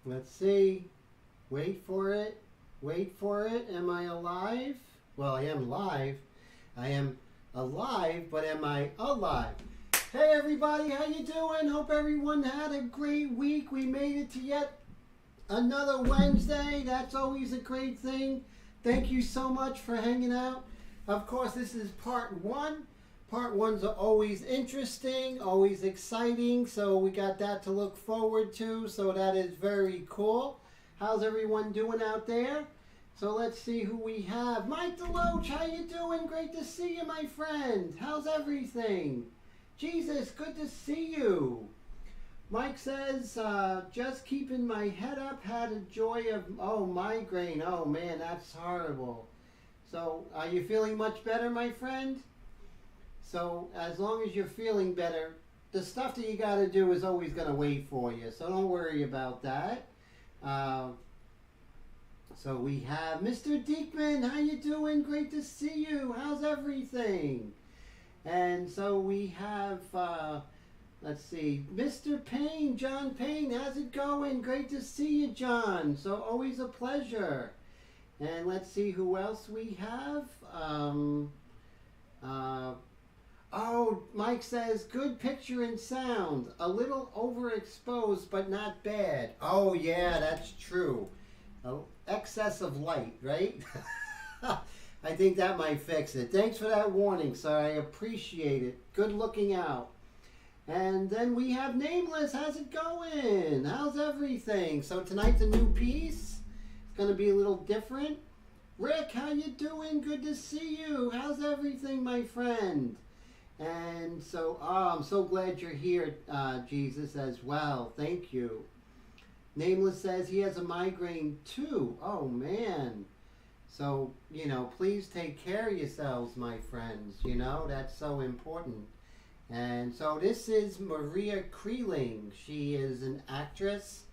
Let's see. Wait for it. Wait for it. Am I alive? Well, I am live. I am alive, but am I alive? Hey everybody, how you doing? Hope everyone had a great week. We made it to yet another Wednesday. That's always a great thing. Thank you so much for hanging out. Of course, this is part one. Part ones are always interesting, always exciting, so we got that to look forward to, so that is very cool. How's everyone doing out there? So let's see who we have. Mike Deloach, how you doing? Great to see you, my friend. How's everything? Jesus, good to see you. Mike says, just keeping my head up, had a joy of, migraine. Oh man, that's horrible. So, are you feeling much better, my friend? So, as long as you're feeling better, the stuff that you got to do is always going to wait for you. So, don't worry about that. So, we have Mr. Diekman. How you doing? Great to see you. How's everything? And so, we have, let's see, Mr. Payne, John Payne. How's it going? Great to see you, John. So, always a pleasure. And let's see who else we have. Mike says, good picture and sound. A little overexposed, but not bad. Oh, yeah, that's true. Excess of light, right? I think that might fix it. Thanks for that warning, sir. I appreciate it. Good looking out. And then we have Nameless. How's it going? How's everything? So tonight's a new piece. It's going to be a little different. Rick, how you doing? Good to see you. How's everything, my friend? And so, I'm so glad you're here, Jesus, as well. Thank you. Nameless says he has a migraine too. Oh, man. So, please take care of yourselves, my friends. That's so important. And so this is Maria Creeling. She is an actress.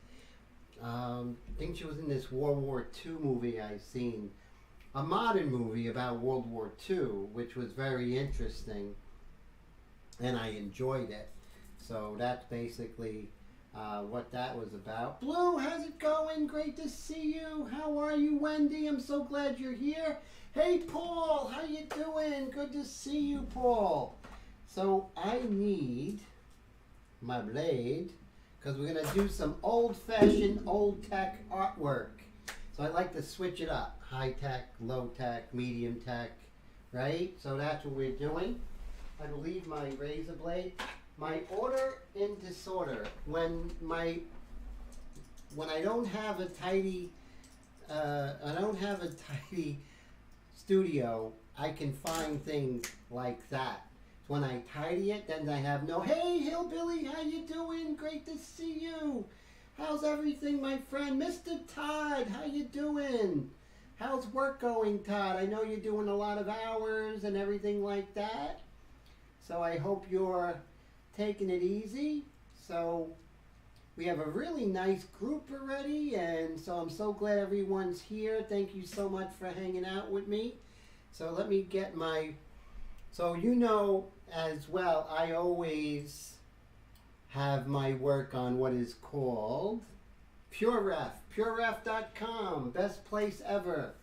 I think she was in this World War II movie I've seen. A modern movie about World War II, which was very interesting. And I enjoyed it. So that's basically what that was about. Blue, how's it going? Great to see you. How are you, Wendy? I'm so glad you're here. Hey, Paul, how you doing? Good to see you, Paul. So I need my blade because we're going to do some old-fashioned, old-tech artwork. So I like to switch it up. High-tech, low-tech, medium-tech, right? So that's what we're doing. I believe my razor blade, my order in disorder. When I don't have a tidy, studio, I can find things like that. When I tidy it, then I have no. Hey, Hillbilly, how you doing? Great to see you. How's everything, my friend, Mr. Todd? How you doing? How's work going, Todd? I know you're doing a lot of hours and everything like that. So I hope you're taking it easy. So we have a really nice group already, and so I'm so glad everyone's here. Thank you so much for hanging out with me. So let me get my, so as well, I always have my work on what is called PureRef, pureref.com, best place ever.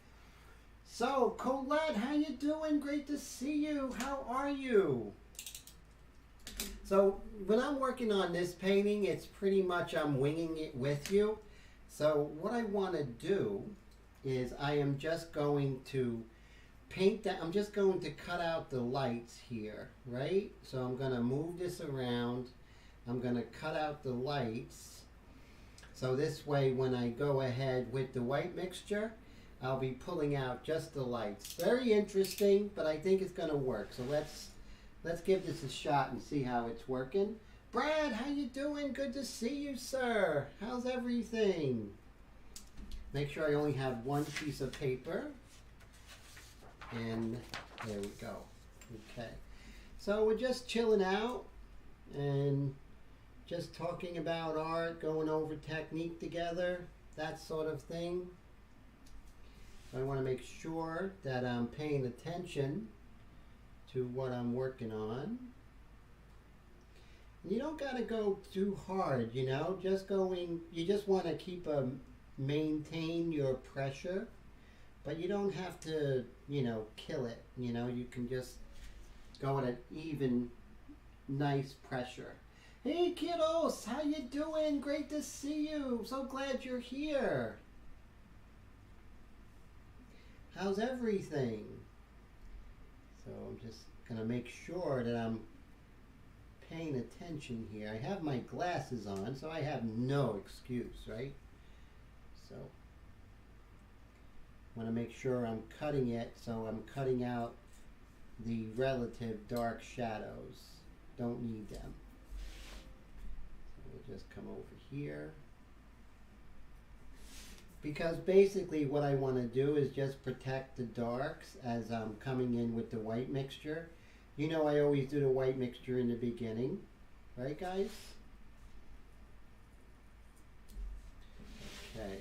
So Colette, how you doing? Great to see you. How are you? So when I'm working on this painting, it's pretty much I'm winging it with you. So what I want to do is I am just going to paint that. I'm just going to cut out the lights here, right? So I'm going to move this around. I'm going to cut out the lights. So this way when I go ahead with the white mixture, I'll be pulling out just the lights. Very interesting, but I think it's going to work. So let's give this a shot and see how it's working. Brad, how you doing? Good to see you, sir. How's everything? Make sure I only have one piece of paper. And there we go. Okay. So we're just chilling out and just talking about art, going over technique together, that sort of thing. So I want to make sure that I'm paying attention to what I'm working on. You don't gotta go too hard, you know, you just want to maintain your pressure, but you don't have to, you know, kill it, you know, you can just go at an even, nice pressure. Hey kiddos, how you doing? Great to see you. So glad you're here. How's everything? So I'm just gonna make sure that I'm paying attention here. I have my glasses on, so I have no excuse, right? So I want to make sure I'm cutting it, so I'm cutting out the relative dark shadows. Don't need them. So we'll just come over here. Because basically what I want to do is just protect the darks as I'm coming in with the white mixture. You know I always do the white mixture in the beginning, right guys? Okay,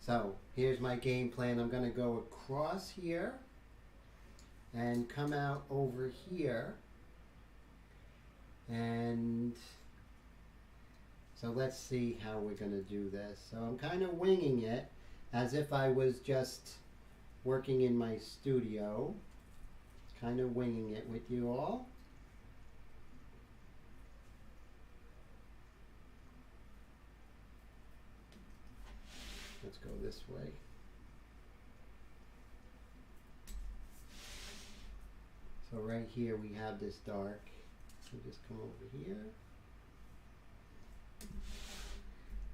so here's my game plan. I'm going to go across here and come out over here. And so let's see how we're going to do this. So I'm kind of winging it as if I was just working in my studio. Kind of winging it with you all. Let's go this way. So right here we have this dark. So just come over here.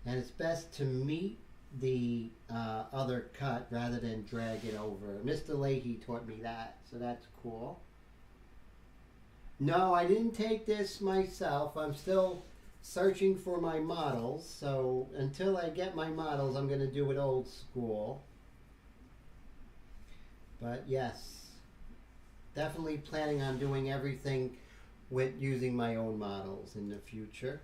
And it's best to meet the other cut rather than drag it over. Mr. Leahy taught me that, so that's cool. No, I didn't take this myself. I'm still searching for my models, so until I get my models, I'm going to do it old school. But yes, definitely planning on doing everything with using my own models in the future.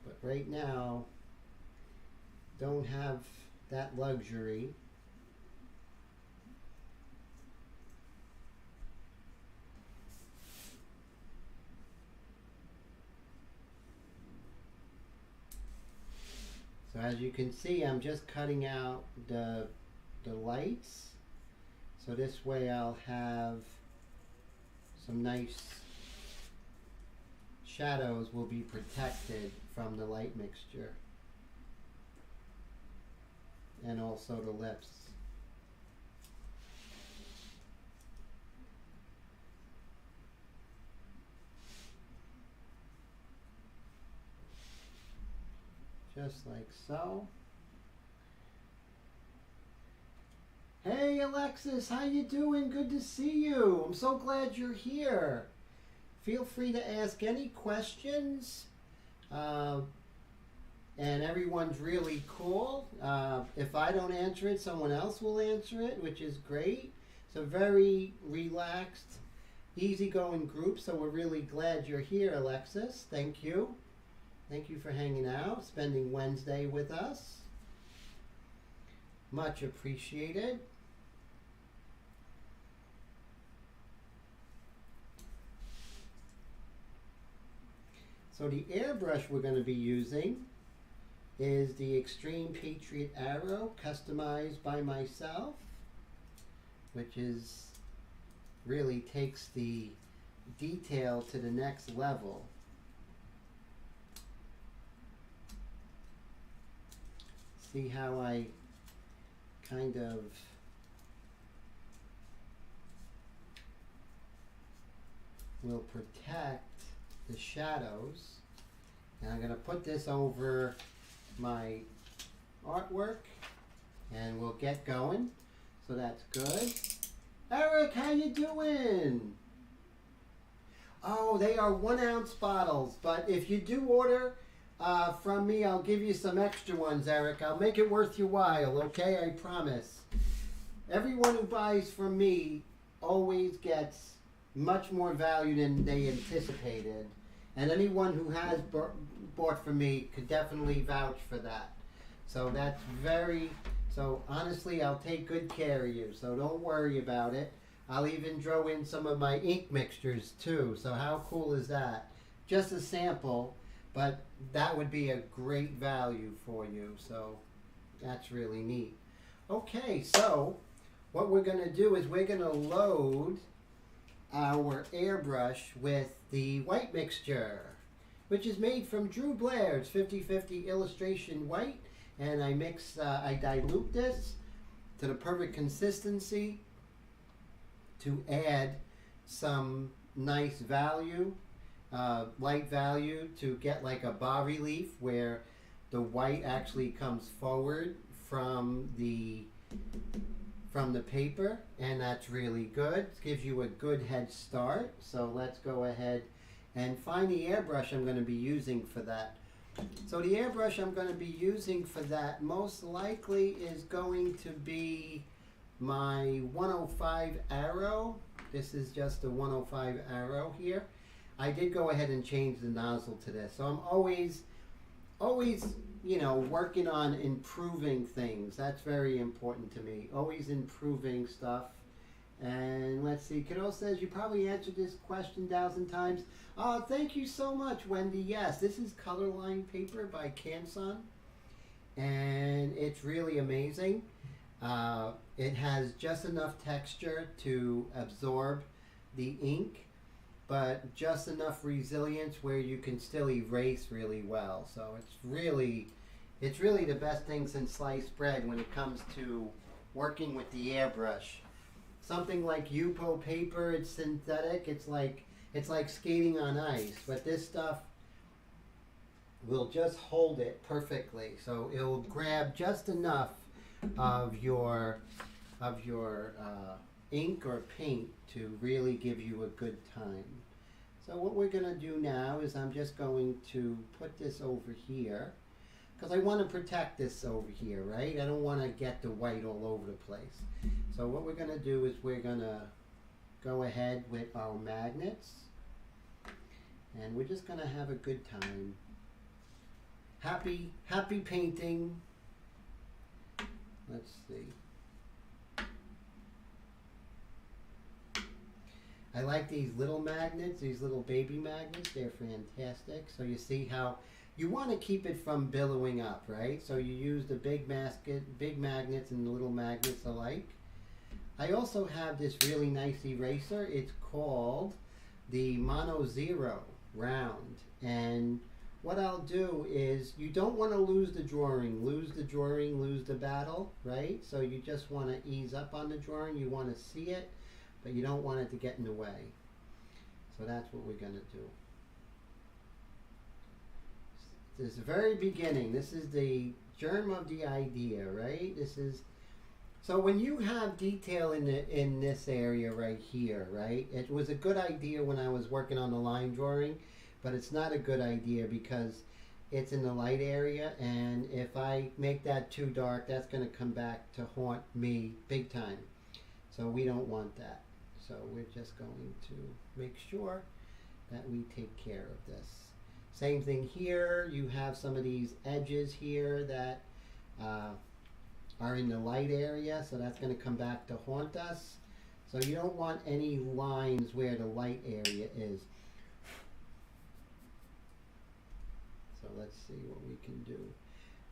But right now, don't have that luxury. So as you can see, I'm just cutting out the lights. So this way I'll have some nice shadows will be protected from the light mixture. And also the lips. Just like so. Hey Alexis, how you doing? Good to see you. I'm so glad you're here. Feel free to ask any questions. And everyone's really cool. If I don't answer it, someone else will answer it, which is great. It's a very relaxed, easygoing group, so we're really glad you're here, Alexis. Thank you. Thank you for hanging out, spending Wednesday with us. Much appreciated. So the airbrush we're going to be using is the Xtreme Patriot Arrow, customized by myself, which is really takes the detail to the next level. See how I kind of will protect the shadows. And I'm going to put this over my artwork and we'll get going. So that's good. Eric, how you doing? Oh, they are 1 ounce bottles, but if you do order from me, I'll give you some extra ones, Eric. I'll make it worth your while, okay? I promise. Everyone who buys from me always gets much more value than they anticipated. And anyone who has bought from me could definitely vouch for that. So that's so honestly, I'll take good care of you. So don't worry about it. I'll even throw in some of my ink mixtures too. So how cool is that? Just a sample, but that would be a great value for you. So that's really neat. Okay, so what we're going to do is we're going to load our airbrush with the white mixture, which is made from Drew Blair's 50/50 illustration white. And I dilute this to the perfect consistency to add some nice value, light value, to get like a bas relief where the white actually comes forward from the paper, and that's really good. It gives you a good head start. So let's go ahead and find the airbrush I'm going to be using for that. So the airbrush I'm going to be using for that most likely is going to be my 105 Arrow. This is just a 105 Arrow here. I did go ahead and change the nozzle to this. So I'm always, you know, working on improving things. That's very important to me. Always improving stuff. And let's see, Kiddo says you probably answered this question 1,000 times. Oh, thank you so much, Wendy. Yes, this is Colorline paper by Canson, and it's really amazing. It has just enough texture to absorb the ink, but just enough resilience where you can still erase really well. So it's really the best thing since sliced bread when it comes to working with the airbrush. Something like Yupo paper, it's synthetic. It's like skating on ice, but this stuff will just hold it perfectly. So it'll grab just enough of your ink or paint to really give you a good time. So what we're going to do now is I'm just going to put this over here because I want to protect this over here, right? I don't want to get the white all over the place. So what we're going to do is we're going to go ahead with our magnets, and we're just going to have a good time. Happy painting. Let's see. I like these little magnets, these little baby magnets. They're fantastic. So you see how you want to keep it from billowing up, right? So you use the big magnets and the little magnets alike. I also have this really nice eraser. It's called the Mono Zero Round. And what I'll do is, you don't want to lose the drawing. Lose the drawing, lose the battle, right? So you just want to ease up on the drawing. You want to see it, but you don't want it to get in the way. So that's what we're going to do. This is the very beginning. This is the germ of the idea, right? This is, so when you have detail in this area right here, right? It was a good idea when I was working on the line drawing, but it's not a good idea because it's in the light area, and if I make that too dark, that's going to come back to haunt me big time. So we don't want that. So we're just going to make sure that we take care of this. Same thing here. You have some of these edges here that are in the light area, so that's going to come back to haunt us. So you don't want any lines where the light area is. So let's see what we can do.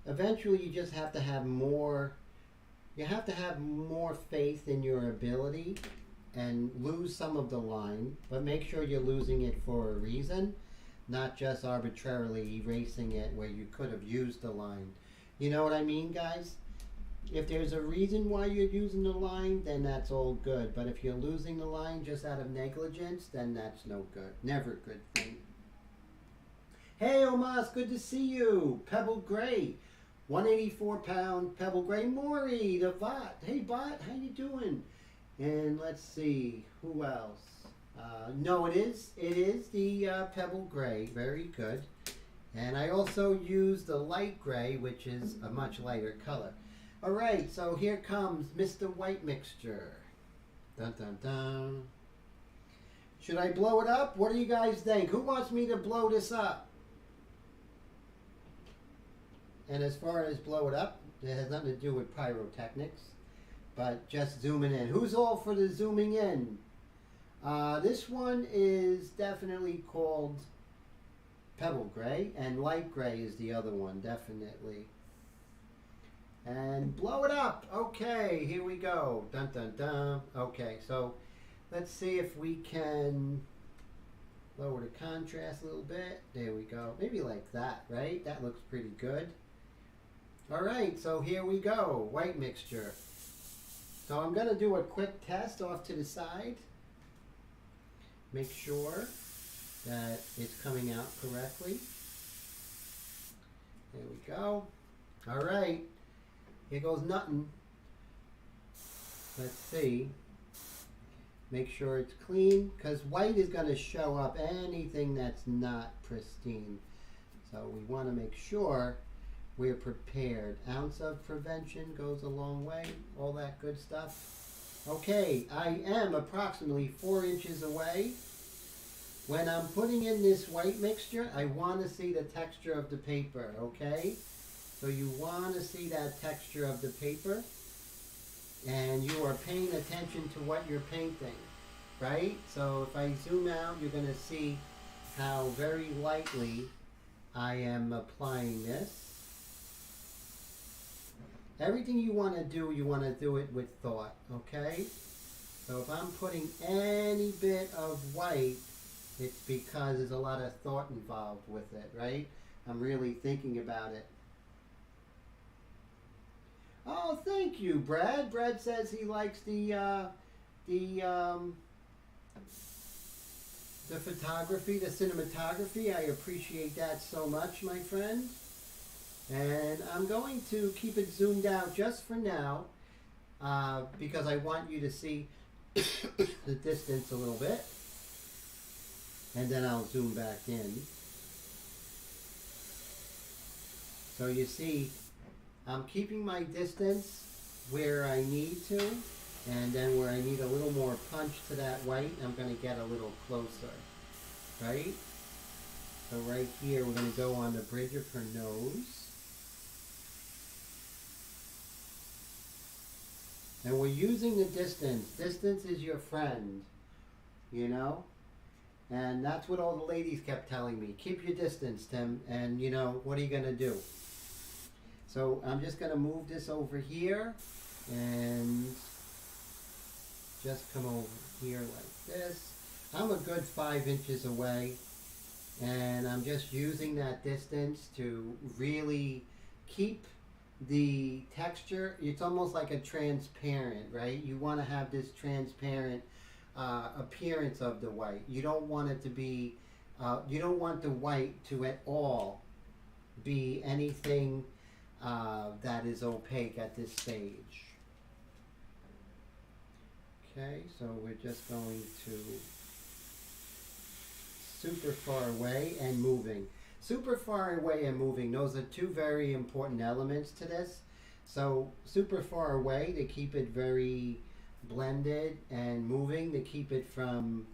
Eventually you just have to have more, faith in your ability and lose some of the line, but make sure you're losing it for a reason, not just arbitrarily erasing it where you could have used the line. You know what I mean, guys? If there's a reason why you're using the line, then that's all good. But if you're losing the line just out of negligence, then that's no good. Never a good thing. Hey, Omas, good to see you. Pebble Gray, 184-pound Pebble Gray. Maury, the bot. Hey, bot, how you doing? And let's see, who else? No, it is the Pebble Gray. Very good. And I also use the light gray, which is a much lighter color. All right, so here comes Mr. White Mixture. Dun, dun, dun. Should I blow it up? What do you guys think? Who wants me to blow this up? And as far as blow it up, it has nothing to do with pyrotechnics. but just zooming in. Who's all for the zooming in? This one is definitely called Pebble Gray, and Light Gray is the other one, definitely. And blow it up. Okay, here we go. Dun dun dun. Okay, so let's see if we can lower the contrast a little bit. There we go. Maybe like that, right? That looks pretty good. All right, so here we go. White mixture. So I'm going to do a quick test off to the side. Make sure that it's coming out correctly. There we go. All right. Here goes nothing. Let's see. Make sure it's clean, because white is going to show up anything that's not pristine. So we want to make sure we're prepared. Ounce of prevention goes a long way. All that good stuff. Okay, I am approximately 4 inches away. When I'm putting in this white mixture, I want to see the texture of the paper, okay? So you want to see that texture of the paper, and you are paying attention to what you're painting, right? So if I zoom out, you're going to see how very lightly I am applying this. Everything you want to do it with thought, okay? So if I'm putting any bit of white, it's because there's a lot of thought involved with it, right? I'm really thinking about it. Oh, thank you, Brad. Brad says he likes the photography, the cinematography. I appreciate that so much, my friend. And I'm going to keep it zoomed out just for now, because I want you to see the distance a little bit. And then I'll zoom back in. So you see, I'm keeping my distance where I need to, and then where I need a little more punch to that white, I'm going to get a little closer, right? So right here, we're going to go on the bridge of her nose. And we're using the distance. Distance is your friend, you know? And that's what all the ladies kept telling me. Keep your distance, Tim. And, you know, what are you going to do? So I'm just going to move this over here and just come over here like this. I'm a good 5 inches away, and I'm just using that distance to really keep the texture. It's almost like a transparent, right? You want to have this transparent appearance of the white. You don't want it to be, you don't want the white to at all be anything that is opaque at this stage. Okay, so we're just going to super far away and moving. Super far away and moving, those are two very important elements to this. So super far away to keep it very blended, and moving to keep it from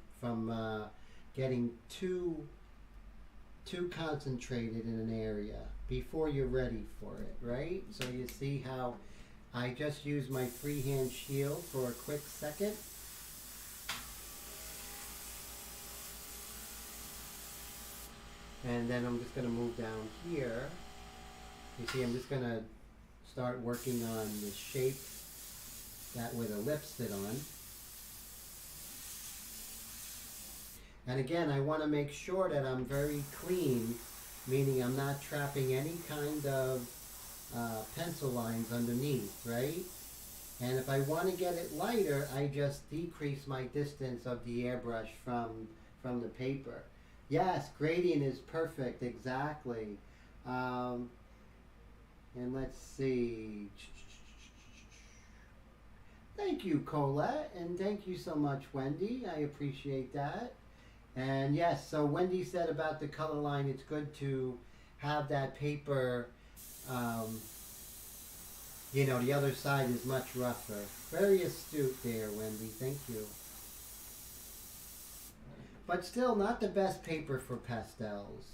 getting too concentrated in an area before you're ready for it, right? So you see how I just use my freehand shield for a quick second. And then I'm just going to move down here. You see, I'm just going to start working on the shape that where the lips sit on. And again, I want to make sure that I'm very clean, meaning I'm not trapping any kind of pencil lines underneath, right? And if I want to get it lighter, I just decrease my distance of the airbrush from the paper. Yes, gradient is perfect, exactly. And let's see. Thank you, Colette, and thank you so much, Wendy. I appreciate that. And yes, so Wendy said about the color line, it's good to have that paper, you know, the other side is much rougher. Very astute there, Wendy. Thank you. But still not the best paper for pastels.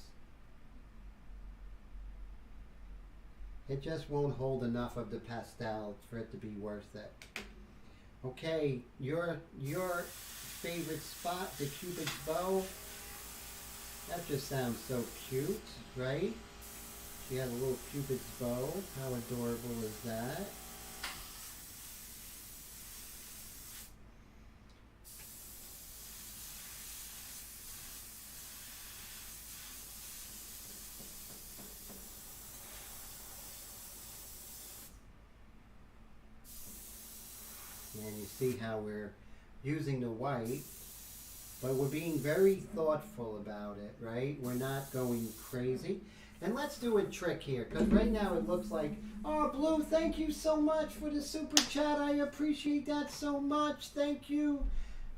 It just won't hold enough of the pastel for it to be worth it. Okay, your favorite spot, the Cupid's bow. That just sounds so cute, right? She has a little Cupid's bow. How adorable is that? And you see how we're using the white, but we're being very thoughtful about it, right? We're not going crazy. And let's do a trick here, because right now it looks like, oh, Blue, thank you so much for the super chat. I appreciate that so much. Thank you.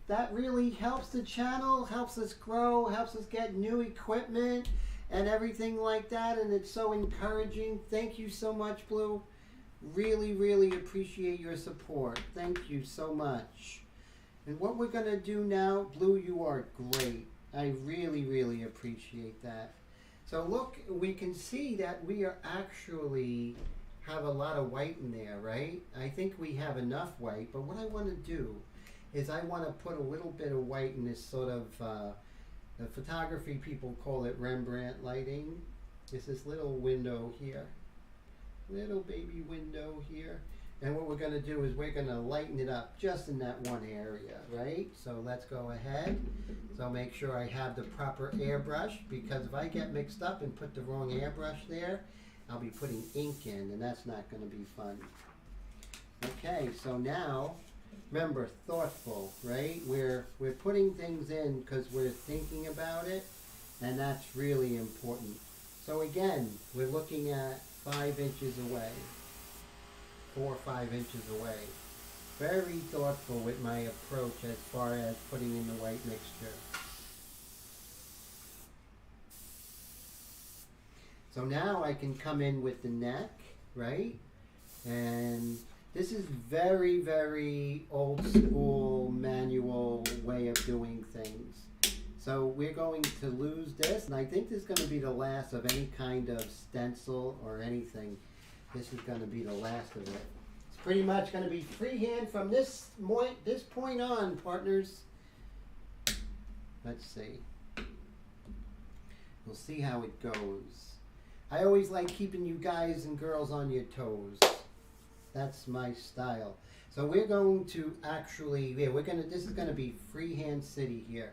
That really helps the channel, helps us grow, helps us get new equipment and everything like that. And it's so encouraging. Thank you so much, Blue. Really, really appreciate your support. Thank you so much. And what we're going to do now, Blue, you are great. I really, really appreciate that. So look, we can see that we are actually have a lot of white in there, right? I think we have enough white, but what I want to do is I want to put a little bit of white in this sort of, the photography people call it Rembrandt Lighting. It's this little window here. Little baby window here. And what we're going to do is we're going to lighten it up just in that one area, right? So let's go ahead. So make sure I have the proper airbrush, because if I get mixed up and put the wrong airbrush there, I'll be putting ink in, and that's not going to be fun. Okay, so now, remember, thoughtful, right? We're putting things in because we're thinking about it, and that's really important. So again, we're looking at 5 inches away. 4 or 5 inches away. Very thoughtful with my approach as far as putting in the white mixture. So now I can come in with the neck, right? And this is very, very old school manual way of doing things. So we're going to lose this, and I think this is going to be the last of any kind of stencil or anything. This is going to be the last of it. It's pretty much going to be freehand from this point on, partners. Let's see. We'll see how it goes. I always like keeping you guys and girls on your toes. That's my style. So we're going to actually, yeah, this is going to be freehand city here.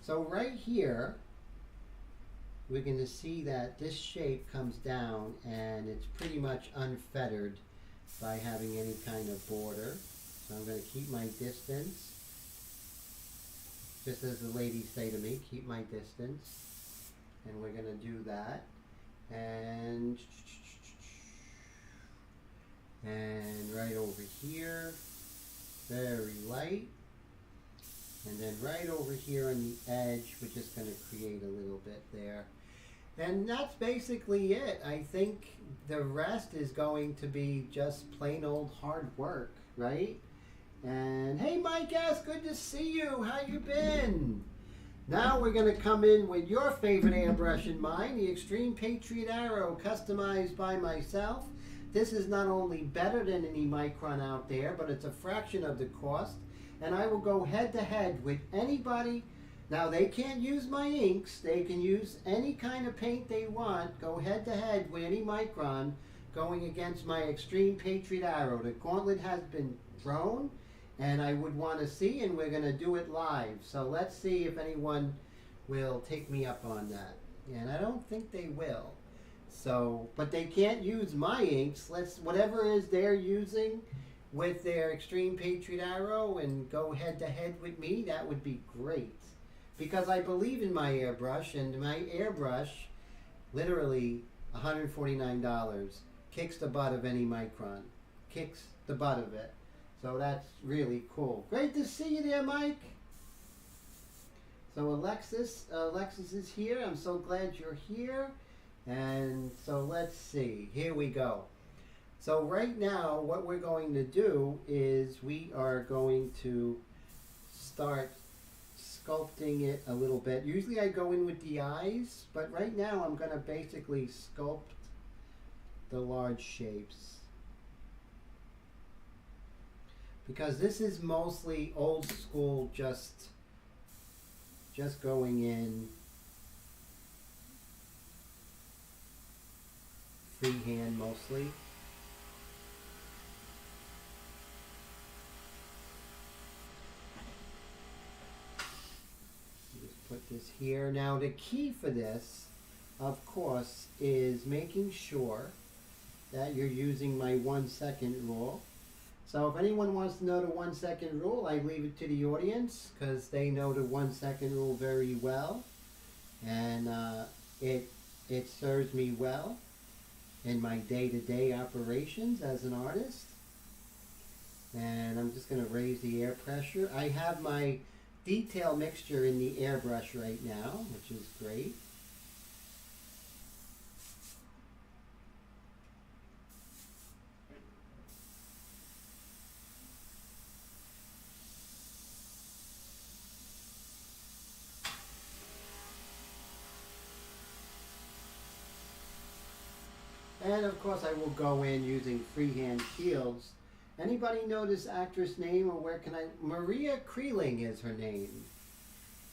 So right here, we're going to see that this shape comes down, and it's pretty much unfettered by having any kind of border. So I'm going to keep my distance. Just as the ladies say to me, keep my distance. And we're going to do that. And right over here, very light. And then right over here on the edge, we're just going to create a little bit there. And that's basically it. I think the rest is going to be just plain old hard work, right? And hey, Mike S., good to see you. How you been? Now we're going to come in with your favorite airbrush in mind, the Xtreme Patriot Arrow, customized by myself. This is not only better than any Micron out there, but it's a fraction of the cost. And I will go head to head with anybody. Now they can't use my inks. They can use any kind of paint they want. Go head to head with any Micron going against my Xtreme Patriot Arrow. The gauntlet has been thrown, and I would want to see, and we're going to do it live. So let's see if anyone will take me up on that. And I don't think they will. So, but they can't use my inks. Whatever it is they're using with their Xtreme Patriot Arrow and go head to head with me, that would be great. Because I believe in my airbrush, and my airbrush, literally $149, kicks the butt of any Micron. Kicks the butt of it. So that's really cool. Great to see you there, Mike. So Alexis is here. I'm so glad you're here. And so let's see. Here we go. So right now, what we're going to do is we are going to start sculpting it a little bit. Usually I go in with the eyes, but right now I'm going to basically sculpt the large shapes. because this is mostly old school, just going in freehand mostly. Just put this here. Now the key for this, of course, is making sure that you're using my 1 second rule. So if anyone wants to know the 1 second rule, I leave it to the audience because they know the 1 second rule very well, and it serves me well in my day-to-day operations as an artist. And I'm just going to raise the air pressure. I have my detail mixture in the airbrush right now, which is great. And of course I will go in using freehand shields. Anybody know this actress name, or where can I? Maria Kreling is her name.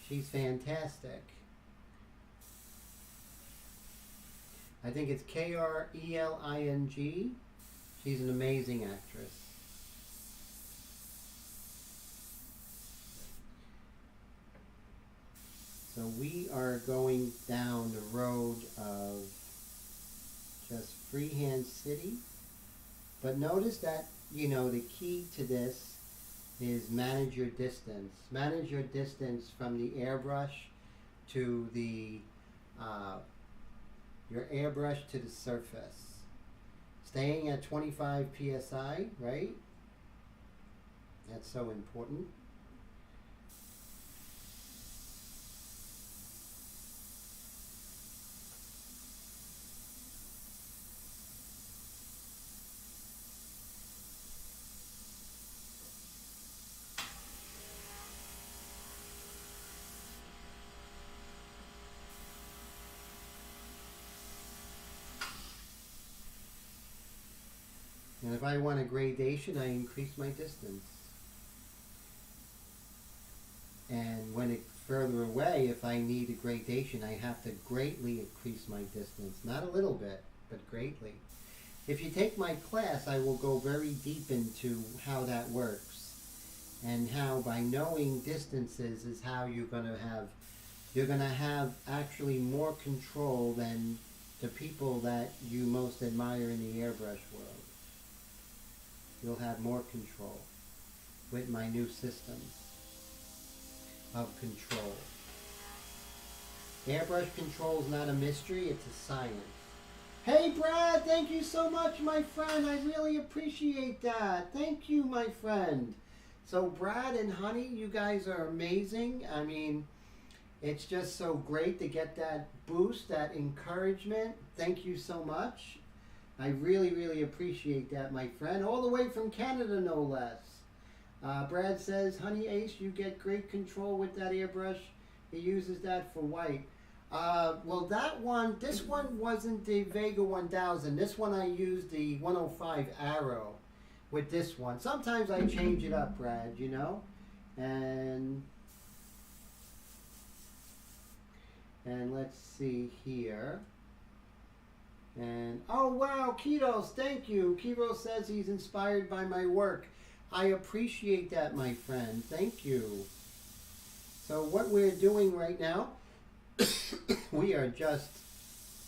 She's fantastic. I think it's Kreling. She's an amazing actress. So we are going down the road of just freehand city, but notice that, you know, the key to this is manage your distance. Manage your distance from the airbrush to the your airbrush to the surface, staying at 25 psi, right? That's so important. And if I want a gradation, I increase my distance. And when it's further away, if I need a gradation, I have to greatly increase my distance. Not a little bit, but greatly. If you take my class, I will go very deep into how that works. And how by knowing distances is how you're going to have actually more control than the people that you most admire in the airbrush world. You'll have more control with my new system of control. Airbrush control is not a mystery, it's a science. Hey Brad, thank you so much, my friend. I really appreciate that. Thank you, my friend. So Brad and Honey, you guys are amazing. I mean, it's just so great to get that boost, that encouragement. Thank you so much. I really, really appreciate that, my friend. All the way from Canada, no less. Brad says, Honey Ace, you get great control with that airbrush. He uses that for white. Well, this one wasn't the Vega 1000. This one I used the 105 Arrow with this one. Sometimes I change it up, Brad, you know. And let's see here. And, oh wow, Kiros, thank you. Kiros says he's inspired by my work. I appreciate that, my friend. Thank you. So what we're doing right now, we are just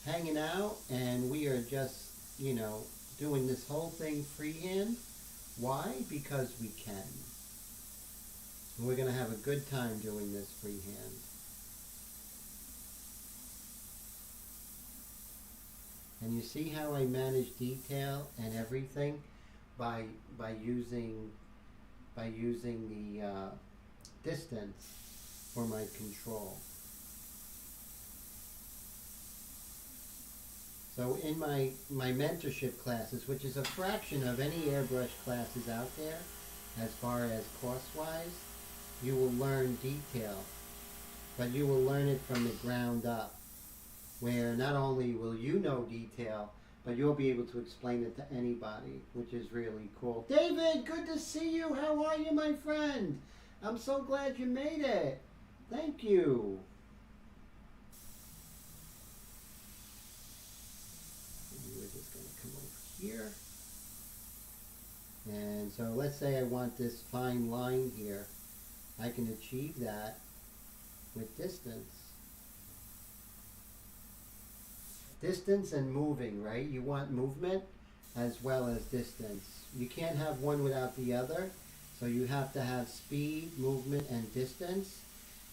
hanging out, and we are just, you know, doing this whole thing freehand. Why? Because we can. And we're going to have a good time doing this freehand. And you see how I manage detail and everything by using the distance for my control. So in my mentorship classes, which is a fraction of any airbrush classes out there as far as cost-wise, you will learn detail, but you will learn it from the ground up, where not only will you know detail, but you'll be able to explain it to anybody, which is really cool. David, good to see you. How are you, my friend? I'm so glad you made it. Thank you. And we're just going to come over here. And so let's say I want this fine line here. I can achieve that with distance. Distance and moving, right? You want movement as well as distance. You can't have one without the other. So you have to have speed, movement, and distance.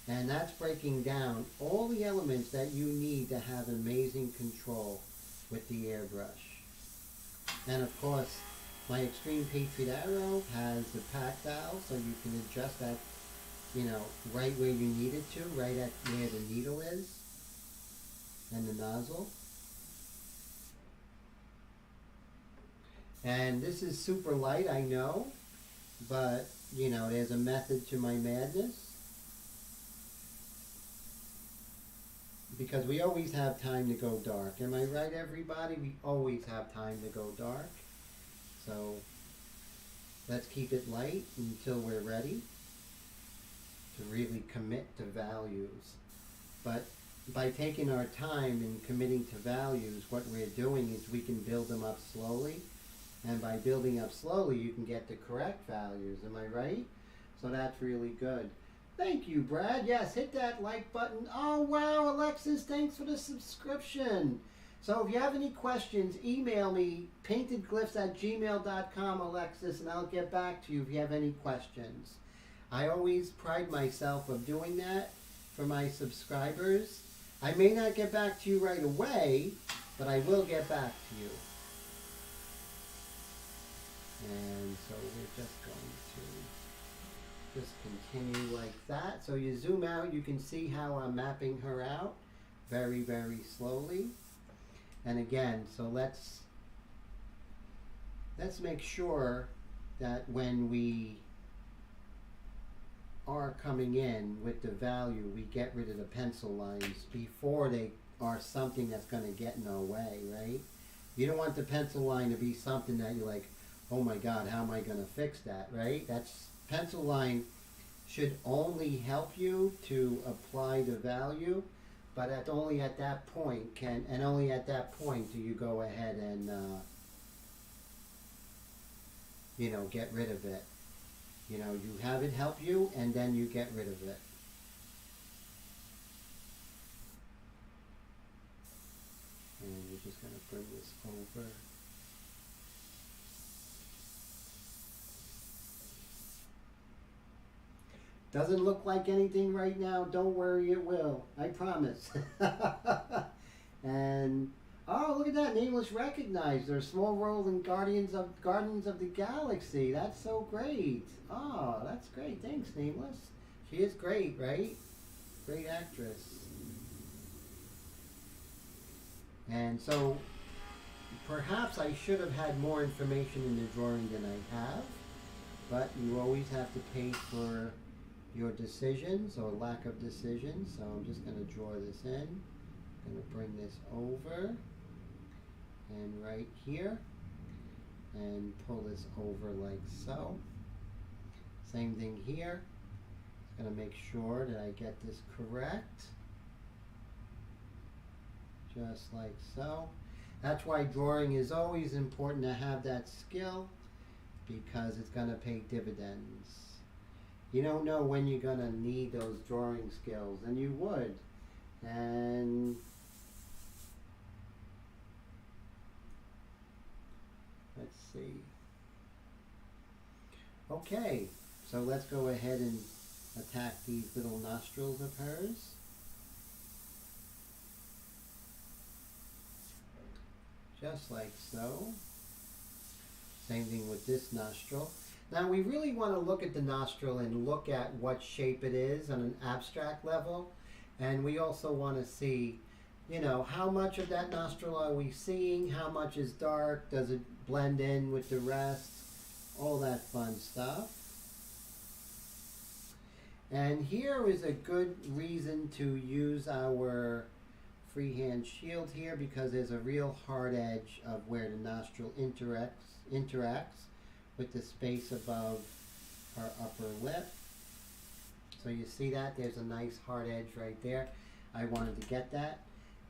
And that's breaking down all the elements that you need to have amazing control with the airbrush. And of course, my Xtreme Patriot arrow has the pack valve, so you can adjust that, you know, right where you need it to, right at where the needle is and the nozzle. And this is super light, I know, but, you know, there's a method to my madness. Because we always have time to go dark. Am I right, everybody? We always have time to go dark. So let's keep it light until we're ready to really commit to values. But by taking our time and committing to values, what we're doing is we can build them up slowly. And by building up slowly, you can get the correct values. Am I right? So that's really good. Thank you, Brad. Yes, hit that like button. Oh, wow, Alexis, thanks for the subscription. So if you have any questions, email me, paintedglyphs@gmail.com, Alexis, and I'll get back to you if you have any questions. I always pride myself of doing that for my subscribers. I may not get back to you right away, but I will get back to you. And so we're just going to just continue like that. So you zoom out, you can see how I'm mapping her out very, very slowly. And again, so let's make sure that when we are coming in with the value, we get rid of the pencil lines before they are something that's going to get in our way, right? You don't want the pencil line to be something that you're like, oh my God, how am I going to fix that, right? That's pencil line should only help you to apply the value, but only at that point only at that point do you go ahead and you know, get rid of it. You know, you have it help you, and then you get rid of it. And we're just going to bring this over. Doesn't look like anything right now. Don't worry, it will. I promise. And oh, look at that! Nameless recognized. There's small role in Guardians of the Galaxy. That's so great. Oh, that's great. Thanks, Nameless. She is great, right? Great actress. And so, perhaps I should have had more information in the drawing than I have. But you always have to pay for your decisions or lack of decisions. So I'm just going to draw this in. I'm going to bring this over and right here and pull this over like so. Same thing here. Just going to make sure that I get this correct. Just like so. That's why drawing is always important to have that skill, because it's going to pay dividends. You don't know when you're going to need those drawing skills, and you would. And let's see. Okay, so let's go ahead and attack these little nostrils of hers. Just like so. Same thing with this nostril. Now we really want to look at the nostril and look at what shape it is on an abstract level. And we also want to see, you know, how much of that nostril are we seeing? How much is dark? Does it blend in with the rest? All that fun stuff. And here is a good reason to use our freehand shield here because there's a real hard edge of where the nostril interacts with the space above our upper lip. So you see that? There's a nice hard edge right there. I wanted to get that.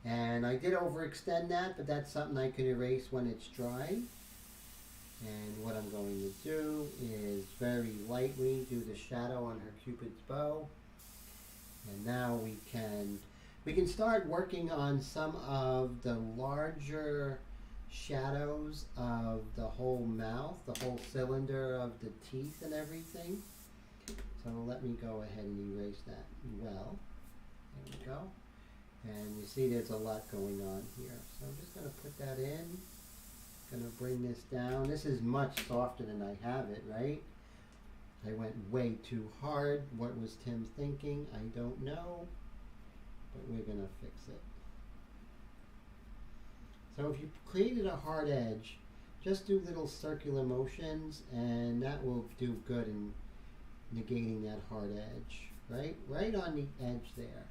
And I did overextend that, but that's something I can erase when it's dry. And what I'm going to do is very lightly do the shadow on her Cupid's bow. And now we can start working on some of the larger shadows of the whole mouth, the whole cylinder of the teeth and everything. So let me go ahead and erase that well. There we go. And you see there's a lot going on here. So I'm just going to put that in. Going to bring this down. This is much softer than I have it, right? I went way too hard. What was Tim thinking? I don't know. But we're going to fix it. So if you created a hard edge, just do little circular motions and that will do good in negating that hard edge, right? Right on the edge there.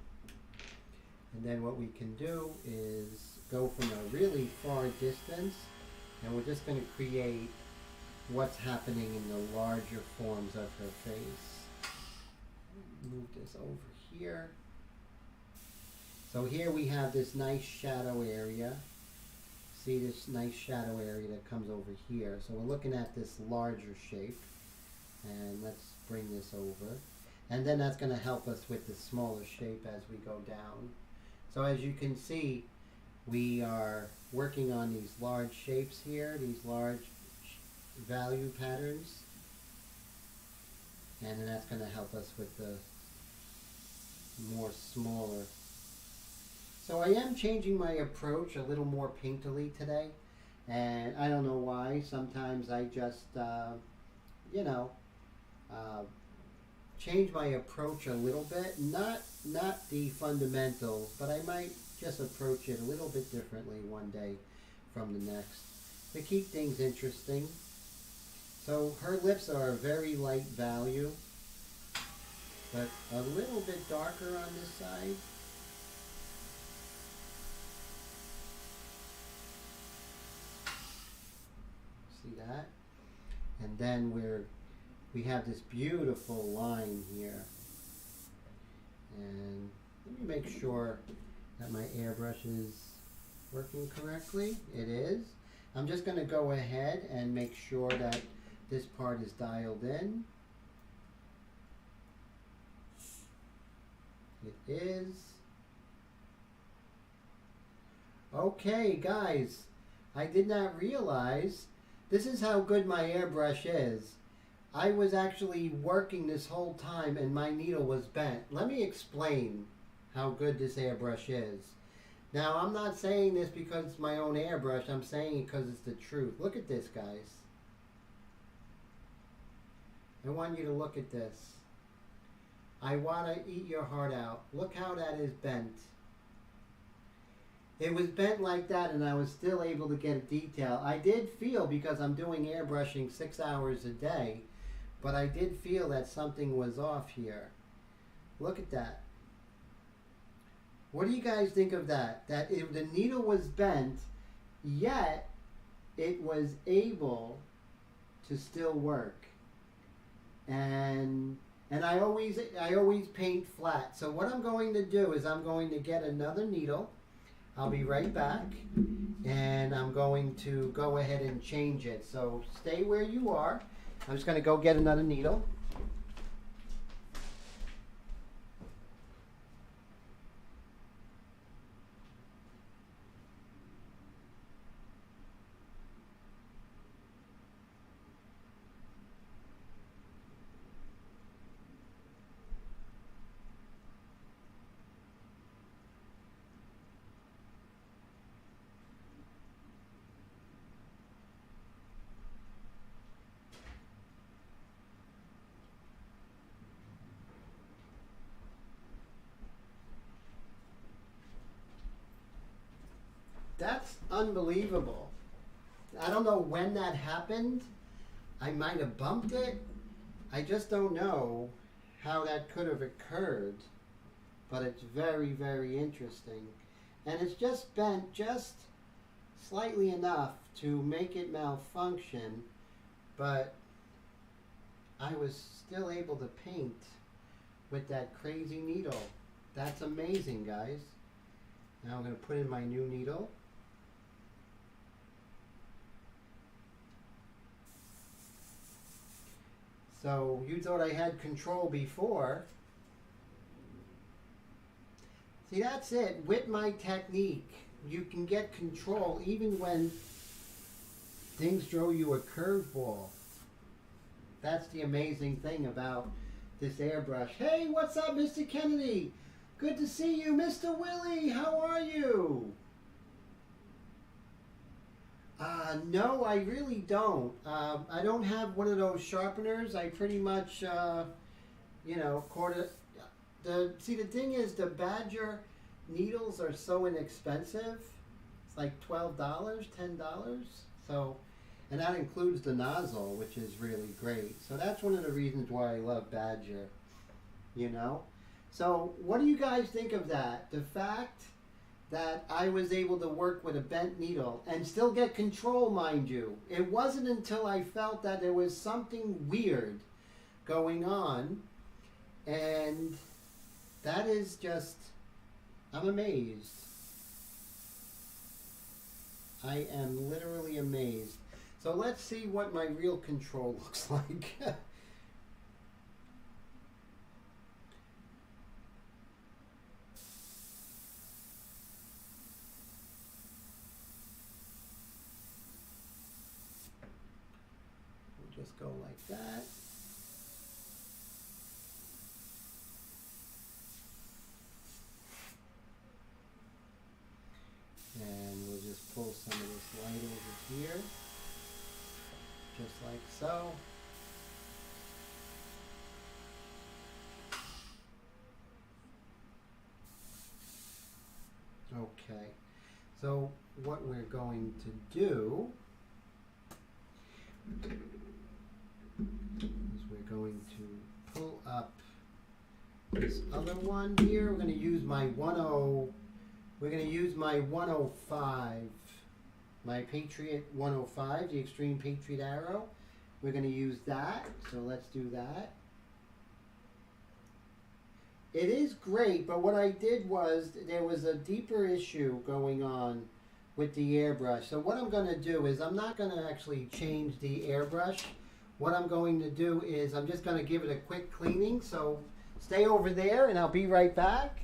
And then what we can do is go from a really far distance and we're just going to create what's happening in the larger forms of her face. Move this over here. So here we have this nice shadow area. See this nice shadow area that comes over here. So we're looking at this larger shape. And let's bring this over. And then that's going to help us with the smaller shape as we go down. So as you can see, we are working on these large shapes here, these large value patterns. And then that's going to help us with the more smaller. So I am changing my approach a little more painterly today. And I don't know why. Sometimes I just, change my approach a little bit. Not the fundamentals, but I might just approach it a little bit differently one day from the next to keep things interesting. So her lips are a very light value, but a little bit darker on this side. See that? And then we have this beautiful line here. And let me make sure that my airbrush is working correctly. It is. I'm just going to go ahead and make sure that this part is dialed in. It is. Okay, guys, I did not realize this is how good my airbrush is. I was actually working this whole time and my needle was bent. Let me explain how good this airbrush is. Now, I'm not saying this because it's my own airbrush. I'm saying it because it's the truth. Look at this, guys. I want you to look at this. I want to eat your heart out. Look how that is bent. It was bent like that and I was still able to get a detail. I did feel, because I'm doing airbrushing 6 hours a day, but I did feel that something was off here. Look at that. What do you guys think of that? That the needle was bent, yet it was able to still work. And I always paint flat. So what I'm going to do is I'm going to get another needle. I'll be right back, and I'm going to go ahead and change it. So stay where you are. I'm just going to go get another needle. That's unbelievable. I don't know when that happened. I might have bumped it. I just don't know how that could have occurred. But it's very, very interesting. and it's just bent just slightly enough to make it malfunction, but I was still able to paint with that crazy needle. That's amazing, guys. Now I'm going to put in my new needle. So you thought I had control before. See, that's it. With my technique, you can get control even when things throw you a curveball. That's the amazing thing about this airbrush. Hey, what's up, Mr. Kennedy? Good to see you, Mr. Willie. How are you? No, I really don't. I don't have one of those sharpeners. I pretty much, you know, see, the thing is, the Badger needles are so inexpensive. It's like $12, $10. So, and that includes the nozzle, which is really great. So that's one of the reasons why I love Badger, you know. So what do you guys think of that? The fact that I was able to work with a bent needle and still get control, mind you. It wasn't until I felt that there was something weird going on, and that is just, I'm amazed. I am literally amazed. So let's see what my real control looks like. Just go like that. And we'll just pull some of this light over here, just like so. Okay, so what we're going to do is we're going to pull up this other one here. We're going to use my 105, my Patriot 105, the Xtreme Patriot arrow. We're going to use that, so let's do that. It is great, but what I did was there was a deeper issue going on with the airbrush. So what I'm going to do is I'm not going to actually change the airbrush. What I'm going to do is I'm just going to give it a quick cleaning. So stay over there and I'll be right back.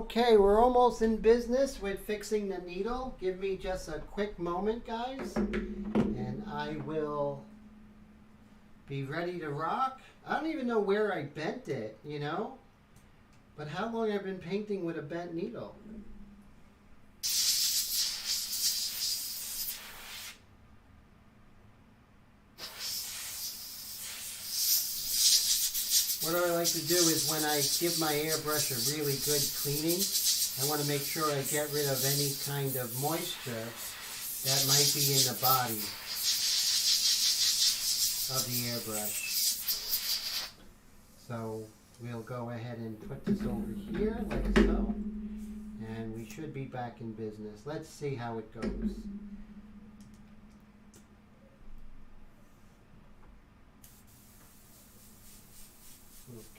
Okay, we're almost in business with fixing the needle. Give me just a quick moment, guys, and I will be ready to rock. I don't even know where I bent it, you know? But how long I've been painting with a bent needle? What I like to do is when I give my airbrush a really good cleaning, I want to make sure I get rid of any kind of moisture that might be in the body of the airbrush. So we'll go ahead and put this over here like so, and we should be back in business. Let's see how it goes.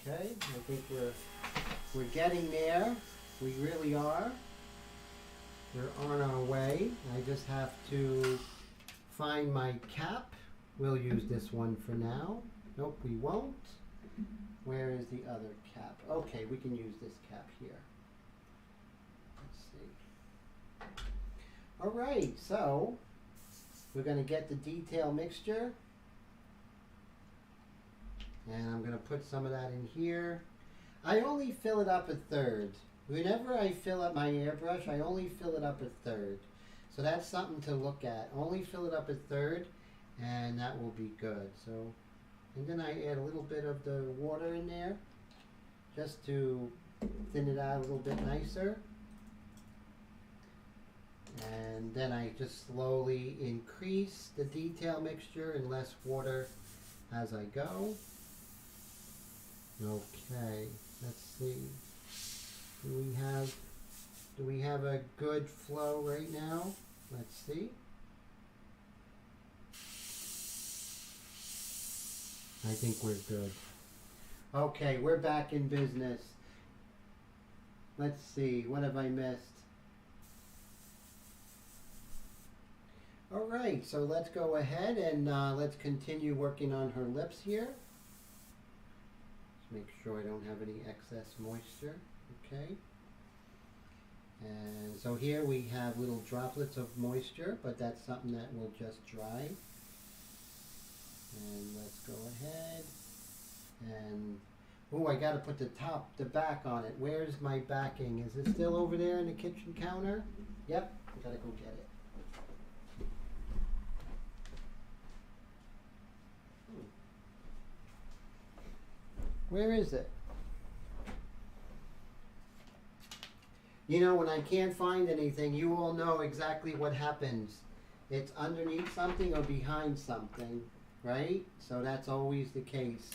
Okay, I think we're getting there. We really are. We're on our way. I just have to find my cap. We'll use this one for now. Nope, we won't. Where is the other cap? Okay, we can use this cap here. Let's see. All right, so we're going to get the detail mixture. And I'm going to put some of that in here. I only fill it up a third. Whenever I fill up my airbrush, I only fill it up a third. So that's something to look at. Only fill it up a third, and that will be good. So, and then I add a little bit of the water in there, just to thin it out a little bit nicer. And then I just slowly increase the detail mixture and less water as I go. Okay, let's see. Do we have a good flow right now? Let's see. I think we're good. Okay, we're back in business. Let's see, what have I missed? All right, so let's go ahead and let's continue working on her lips here. Make sure I don't have any excess moisture. Okay. And so here we have little droplets of moisture, but that's something that will just dry. And let's go ahead and, oh, I got to put the back on it. Where's my backing? Is it still over there in the kitchen counter? Yep, I got to go get it. Where is it? You know, when I can't find anything, you all know exactly what happens. It's underneath something or behind something, right? So that's always the case.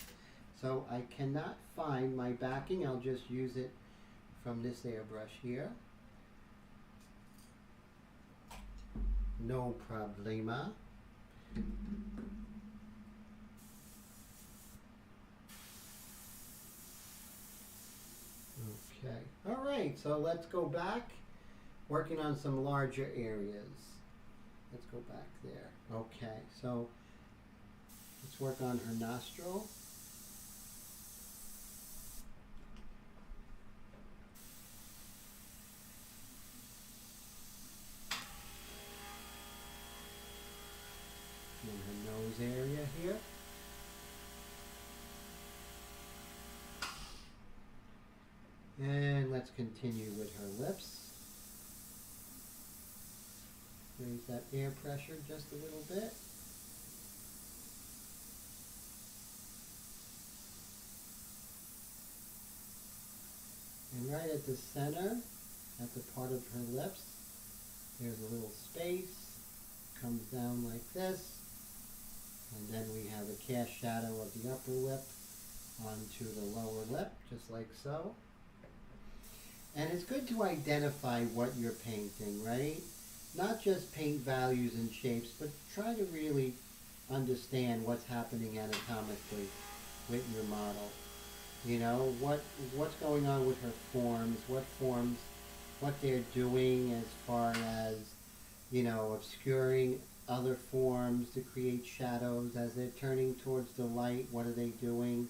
So I cannot find my backing. I'll just use it from this airbrush here. No problema. Okay, all right, so let's go back, working on some larger areas. Let's go back there. Okay, so let's work on her nostril. And her nose area here. And let's continue with her lips. Raise that air pressure just a little bit. And right at the center, at the part of her lips, there's a little space. Comes down like this. And then we have a cast shadow of the upper lip onto the lower lip, just like so. And it's good to identify what you're painting, right? Not just paint values and shapes, but try to really understand what's happening anatomically with your model. You know, what's going on with her forms, what they're doing as far as, you know, obscuring other forms to create shadows as they're turning towards the light. What are they doing?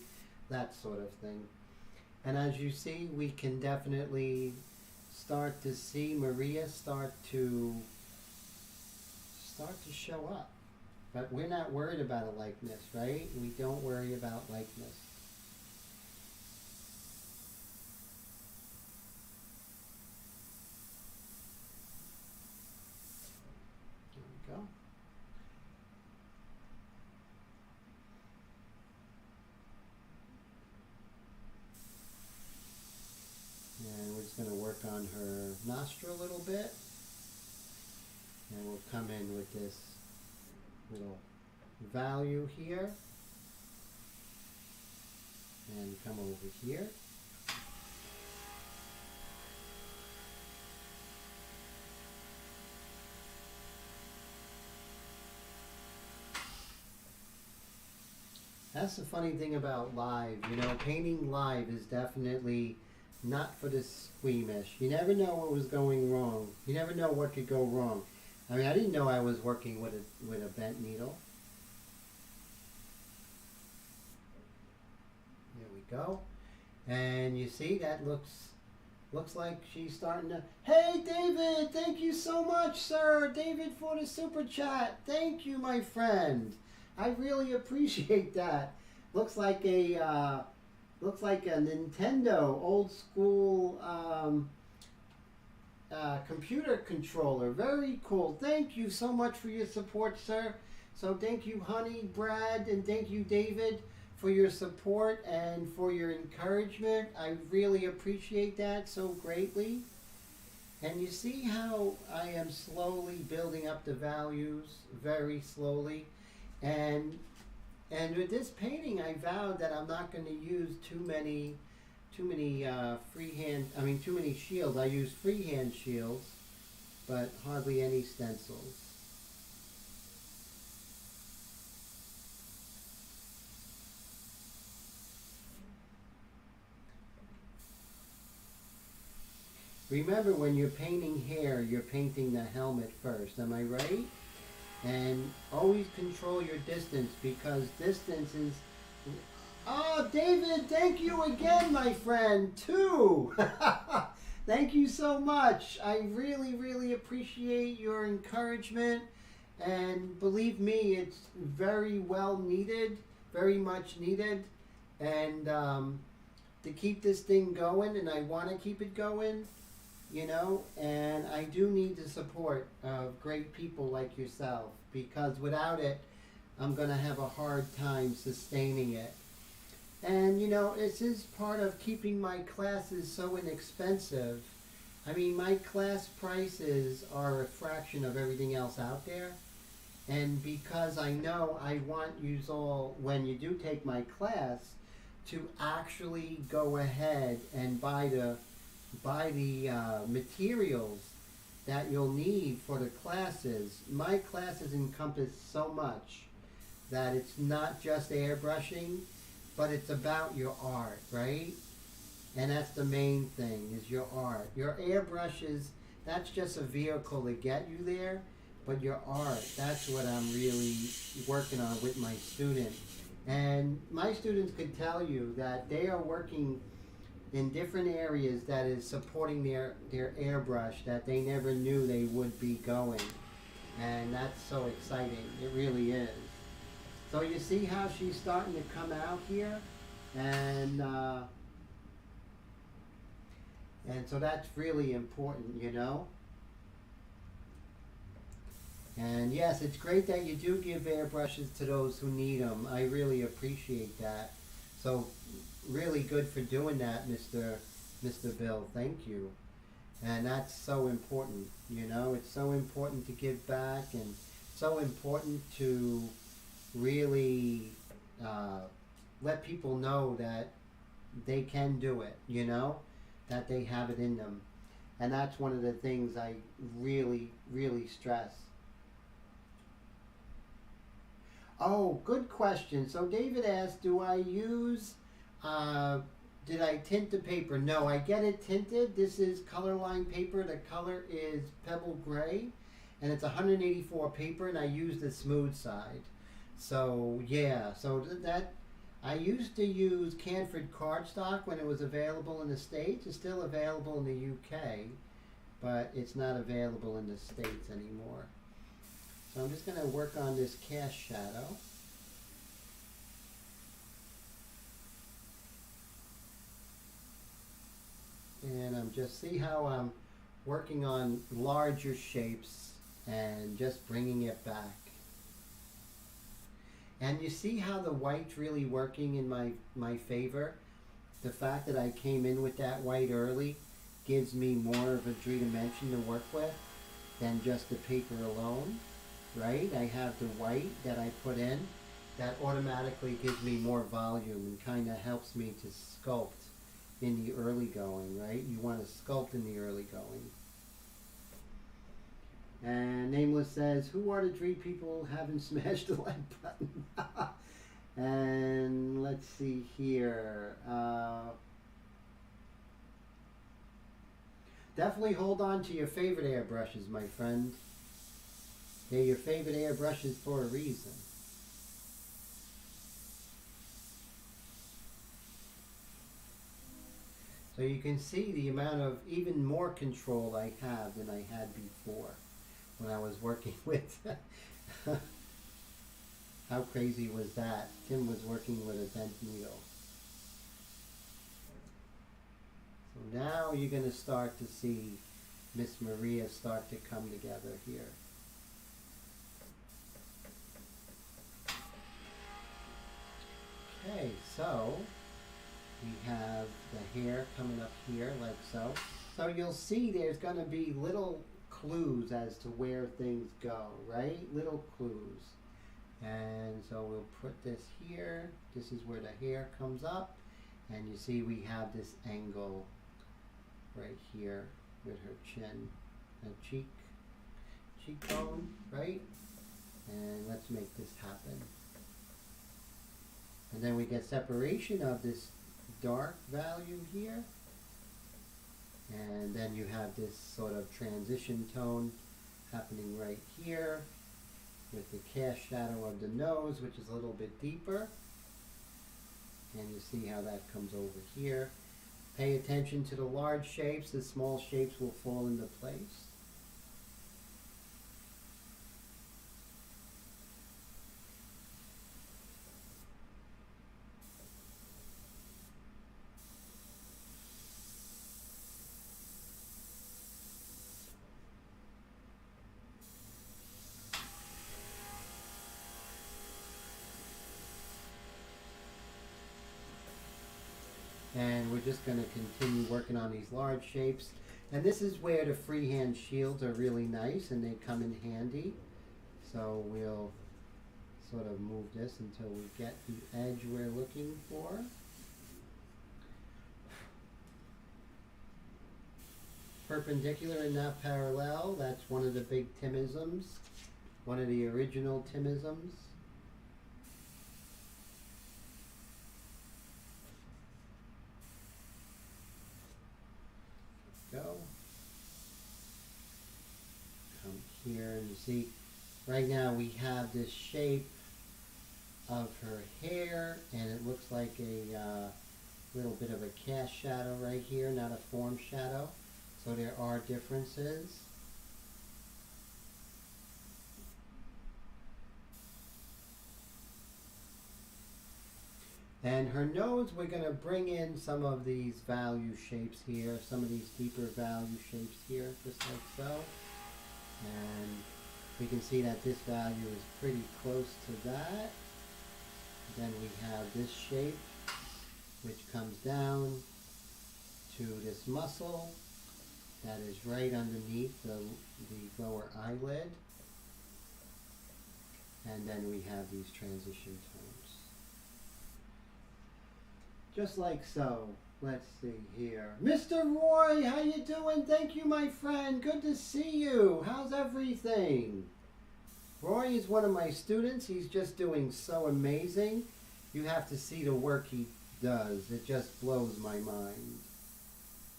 That sort of thing. And as you see, we can definitely start to see Maria start to show up. But we're not worried about a likeness, right? We don't worry about likeness. There we go. And we're just going to work on her nostril a little bit. And we'll come in with this little value here. And come over here. That's the funny thing about live. You know, painting live is definitely not for the squeamish. You never know what was going wrong. You never know what could go wrong. I mean, I didn't know I was working with a bent needle. There we go. And you see, that looks like she's starting to... Hey, David! Thank you so much, sir! David, for the super chat. Thank you, my friend. I really appreciate that. Looks like a Nintendo old school computer controller. Very cool. Thank you so much for your support, sir. So thank you, Honey, Brad, and thank you, David, for your support and for your encouragement. I really appreciate that so greatly. And you see how I am slowly building up the values, very slowly. And with this painting, I vowed that I'm not going to use too many shields. I use freehand shields, but hardly any stencils. Remember, when you're painting hair, you're painting the helmet first. Am I right? And always control your distance, because distance is... Oh, David, thank you again, my friend, too. Thank you so much. I really, really appreciate your encouragement. And believe me, it's very well needed, very much needed. And to keep this thing going, and I want to keep it going, you know, and I do need the support of great people like yourself, because without it, I'm going to have a hard time sustaining it. And, you know, this is part of keeping my classes so inexpensive. I mean, my class prices are a fraction of everything else out there. And because I know I want you all, when you do take my class, to actually go ahead and buy the materials that you'll need for the classes. My classes encompass so much that it's not just airbrushing, but it's about your art, right? And that's the main thing, is your art. Your airbrushes, that's just a vehicle to get you there, but your art, that's what I'm really working on with my students. And my students could tell you that they are working in different areas that is supporting their airbrush that they never knew they would be going. And that's so exciting. It really is. So you see how she's starting to come out here? And so that's really important, you know? And yes, it's great that you do give airbrushes to those who need them. I really appreciate that. So really good for doing that, Mr. Bill. Thank you. And that's so important, you know? It's so important to give back, and so important to really let people know that they can do it, you know? That they have it in them. And that's one of the things I really, really stress. Oh, good question. So David asked, do I use, did I tint the paper? No, I get it tinted. This is color line paper. The color is Pebble Gray, and it's 184 paper, and I use the smooth side. So yeah, so that, I used to use Canford cardstock when it was available in the States. It's still available in the UK. but it's not available in the States anymore. So I'm just going to work on this cast shadow. And I'm just, see how I'm working on larger shapes and just bringing it back. And you see how the white's really working in my favor? The fact that I came in with that white early gives me more of a three-dimension to work with than just the paper alone, right? I have the white that I put in. That automatically gives me more volume and kind of helps me to sculpt in the early going, right? You want to sculpt in the early going. And Nameless says, who are the three people who haven't smashed the like button? And let's see here. Definitely hold on to your favorite airbrushes, my friend. They're your favorite airbrushes for a reason. So you can see the amount of even more control I have than I had before when I was working with. How crazy was that? Tim was working with a bent needle. So now you're going to start to see Miss Maria start to come together here. Okay, so we have the hair coming up here like so. So you'll see there's going to be little clues as to where things go, right? Little clues. And so we'll put this here. This is where the hair comes up. And you see we have this angle right here with her chin and cheekbone, right? And let's make this happen. And then we get separation of this dark value here. And then you have this sort of transition tone happening right here with the cast shadow of the nose, which is a little bit deeper. And you see how that comes over here. Pay attention to the large shapes. The small shapes will fall into place. And we're just going to continue working on these large shapes. And this is where the freehand shields are really nice and they come in handy. So we'll sort of move this until we get the edge we're looking for. Perpendicular and not parallel, that's one of the big Timisms, one of the original Timisms. Go. Come here and you see right now we have this shape of her hair and it looks like a little bit of a cast shadow right here, not a form shadow. So there are differences. And her nose, we're going to bring in some of these value shapes here, some of these deeper value shapes here, just like so. And we can see that this value is pretty close to that. Then we have this shape, which comes down to this muscle that is right underneath the lower eyelid. And then we have these transition tones. Just like so. Let's see here. Mr. Roy, how you doing? Thank you, my friend. Good to see you. How's everything? Roy is one of my students. He's just doing so amazing. You have to see the work he does. It just blows my mind.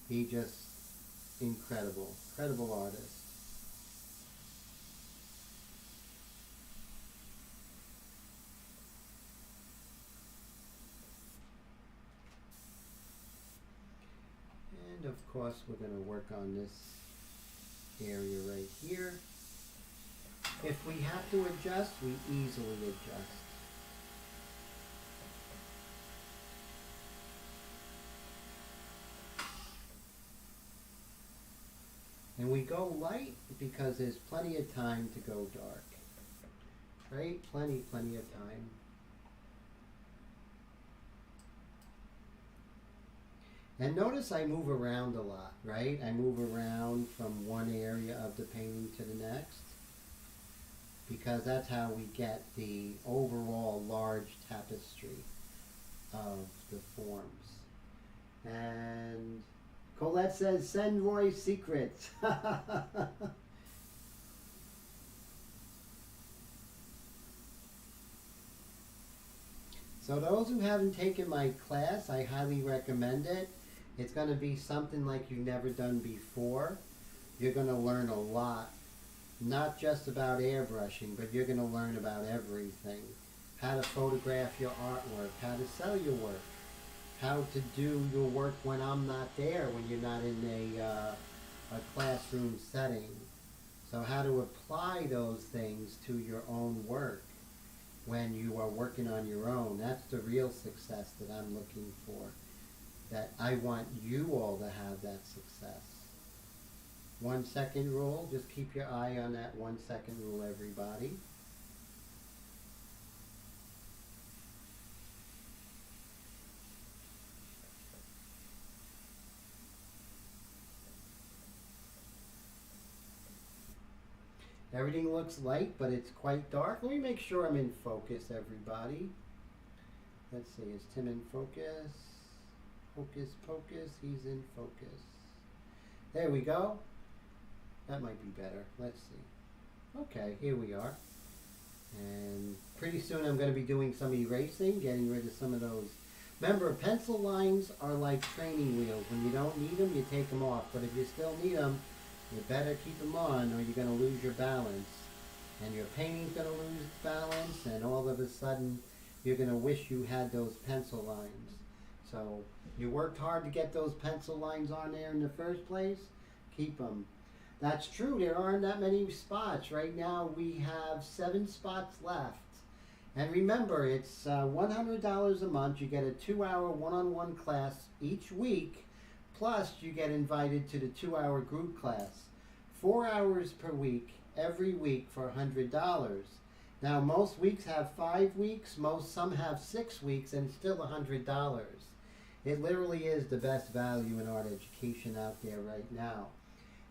He just incredible. Incredible artist. And of course we're going to work on this area right here. If we have to adjust, we easily adjust. And we go light because there's plenty of time to go dark. Right? Plenty of time. And notice I move around a lot, right? I move around from one area of the painting to the next, because that's how we get the overall large tapestry of the forms. And Colette says, send Roy secrets. So those who haven't taken my class, I highly recommend it. It's going to be something like you've never done before. You're going to learn a lot, not just about airbrushing, but you're going to learn about everything. How to photograph your artwork, how to sell your work, how to do your work when I'm not there, when you're not in a classroom setting. So how to apply those things to your own work when you are working on your own. That's the real success that I'm looking for. That I want you all to have that success. 1 second rule, just keep your eye on that 1 second rule, everybody. Everything looks light, but it's quite dark. Let me make sure I'm in focus, everybody. Let's see, is Tim in focus? Focus, focus, he's in focus. There we go. That might be better. Let's see. Okay, here we are. And pretty soon I'm going to be doing some erasing, getting rid of some of those. Remember, pencil lines are like training wheels. When you don't need them, you take them off. But if you still need them, you better keep them on or you're going to lose your balance. And your painting's going to lose its balance, and all of a sudden you're going to wish you had those pencil lines. So you worked hard to get those pencil lines on there in the first place, keep them. That's true, there aren't that many spots. Right now we have 7 spots left. And remember, it's $100 a month. You get a 2-hour one-on-one class each week, plus you get invited to the 2-hour group class. 4 hours per week, every week for $100. Now most weeks have 5 weeks, some have 6 weeks, and still $100. It literally is the best value in art education out there right now.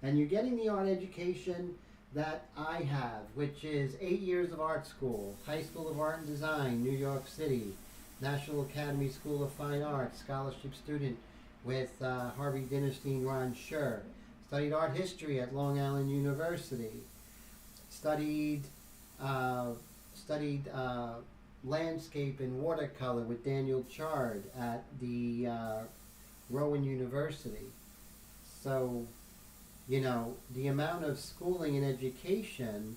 And you're getting the art education that I have, which is 8 years of art school, High School of Art and Design, New York City, National Academy School of Fine Arts, scholarship student with Harvey Dinnerstein, Ron Scher. Studied art history at Long Island University. Studied landscape and watercolor with Daniel Chard at the Rowan University. So, you know, the amount of schooling and education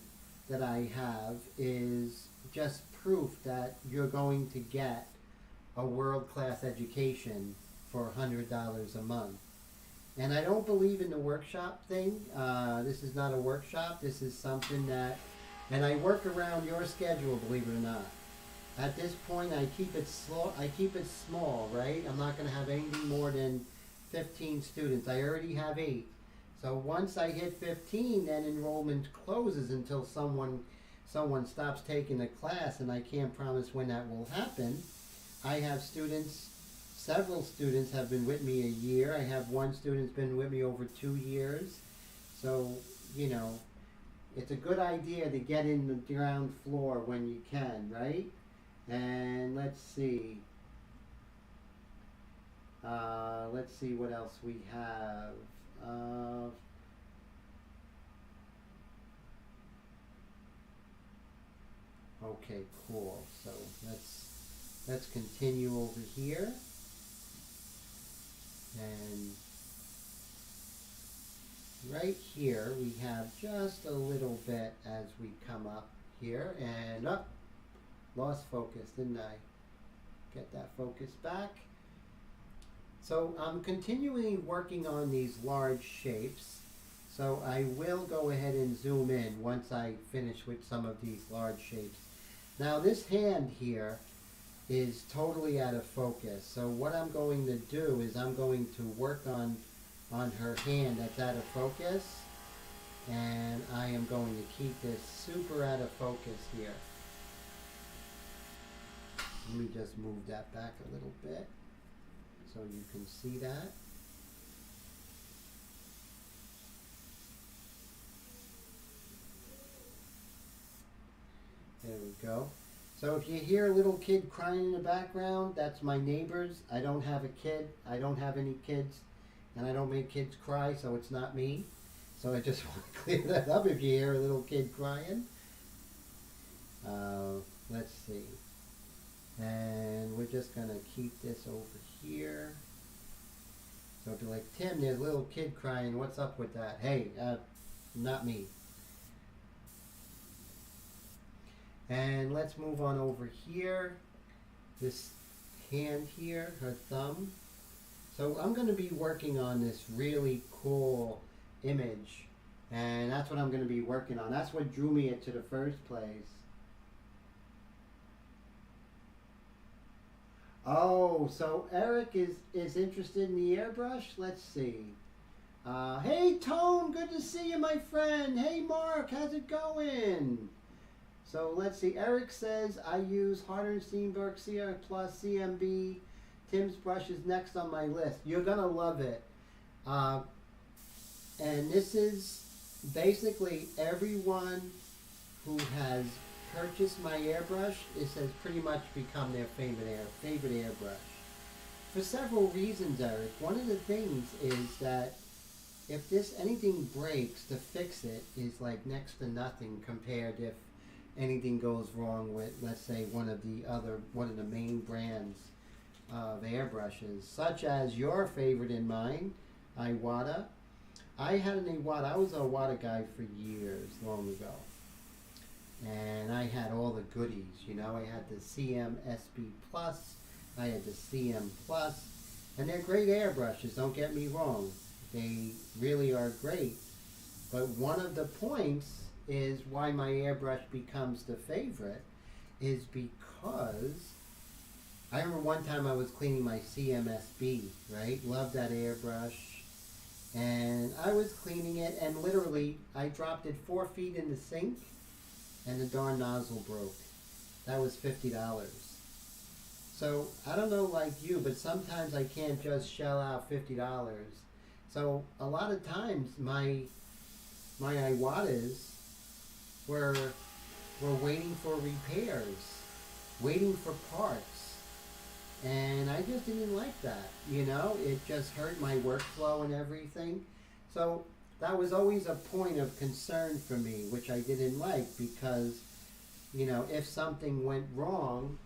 that I have is just proof that you're going to get a world-class education for $100 a month. And I don't believe in the workshop thing. This is not a workshop. This is something that, and I work around your schedule, believe it or not. At this point, I keep it small, right? I'm not going to have anything more than 15 students. I already have 8. So once I hit 15, then enrollment closes until someone stops taking the class, and I can't promise when that will happen. I have students, several students have been with me a year. I have one student's been with me over 2 years. So, you know, it's a good idea to get in the ground floor when you can, right? And let's see what else we have. Okay, cool. So let's continue over here. And right here we have just a little bit as we come up here, and up. Lost focus, didn't I? Get that focus back. So I'm continually working on these large shapes. So I will go ahead and zoom in once I finish with some of these large shapes. Now this hand here is totally out of focus. So what I'm going to do is I'm going to work on her hand that's out of focus. And I am going to keep this super out of focus here. Let me just move that back a little bit so you can see that. There we go. So if you hear a little kid crying in the background, that's my neighbors. I don't have a kid. I don't have any kids. And I don't make kids cry, so it's not me. So I just want to clear that up if you hear a little kid crying. Let's see. And we're just going to keep this over here. So it'll be like, Tim, there's a little kid crying. What's up with that? Hey, not me. And let's move on over here. This hand here, her thumb. So I'm going to be working on this really cool image, and that's what I'm going to be working on. That's what drew me to the first place. Oh, so Eric is interested in the airbrush? Let's see. Hey Tone, good to see you, my friend. Hey Mark, how's it going? So let's see. Eric says I use Harder & Steenberg CR Plus CMB. Tim's brush is next on my list. You're going to love it. And this is basically everyone who has purchased my airbrush. This has pretty much become their favorite airbrush. For several reasons, Eric. One of the things is that if anything breaks, to fix it is like next to nothing compared if anything goes wrong with, let's say, one of the main brands of airbrushes, such as your favorite and mine, Iwata. I had an Iwata. I was a Iwata guy for years, long ago. And I had all the goodies, you know. I had the CM SB Plus, I had the CM Plus, and they're great airbrushes, don't get me wrong. They really are great. But one of the points is why my airbrush becomes the favorite is because I remember one time I was cleaning my CMSB, right? Loved that airbrush. And I was cleaning it, and literally I dropped it 4 feet in the sink, and the darn nozzle broke. That was $50. So I don't know like you, but sometimes I can't just shell out $50. So a lot of times my Iwatas were waiting for repairs, waiting for parts. And I just didn't like that, you know? It just hurt my workflow and everything. So that was always a point of concern for me, which I didn't like because, you know, if something went wrong,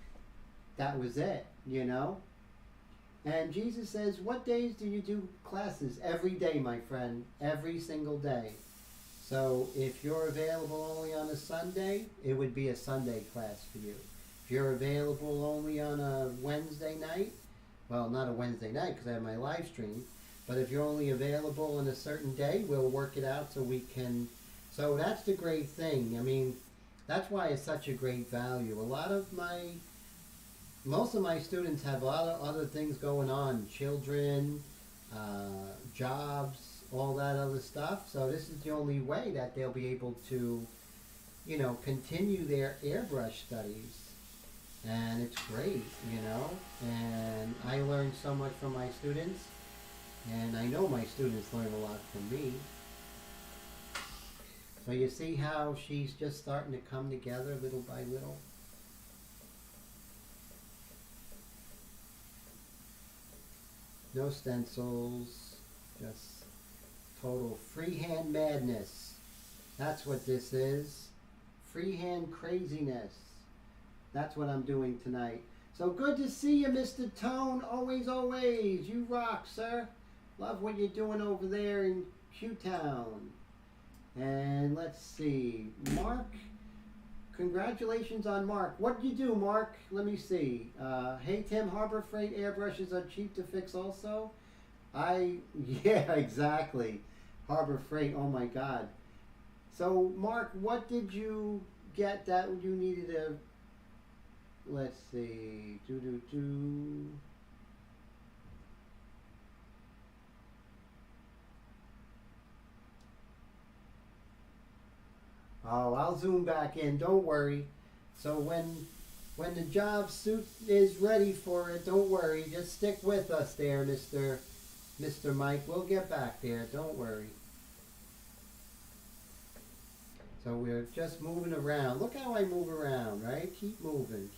that was it, you know? And Jesus says, what days do you do classes? Every day, my friend, every single day. So if you're available only on a Sunday, it would be a Sunday class for you. If you're available only on a Wednesday night, well, not a Wednesday night because I have my live stream, but if you're only available on a certain day, we'll work it out so we can. So that's the great thing. I mean, that's why it's such a great value. Most of my students have a lot of other things going on, children, jobs, all that other stuff. So this is the only way that they'll be able to, you know, continue their airbrush studies. And it's great, you know, and I learned so much from my students, and I know my students learn a lot from me. So you see how she's just starting to come together little by little? No stencils, just total freehand madness. That's what this is. Freehand craziness. That's what I'm doing tonight. So good to see you, Mr. Tone. Always, always. You rock, sir. Love what you're doing over there in Q-Town. And let's see. Mark. Congratulations on Mark. What did you do, Mark? Let me see. Hey, Tim, Harbor Freight airbrushes are cheap to fix also. Yeah, exactly. Harbor Freight, oh my God. So, Mark, what did you get that you needed to, let's see, Oh, I'll zoom back in, don't worry. So when the job suit is ready for it, don't worry, just stick with us there, Mr. Mike. We'll get back there, don't worry. So we're just moving around. Look how I move around, right? Keep moving,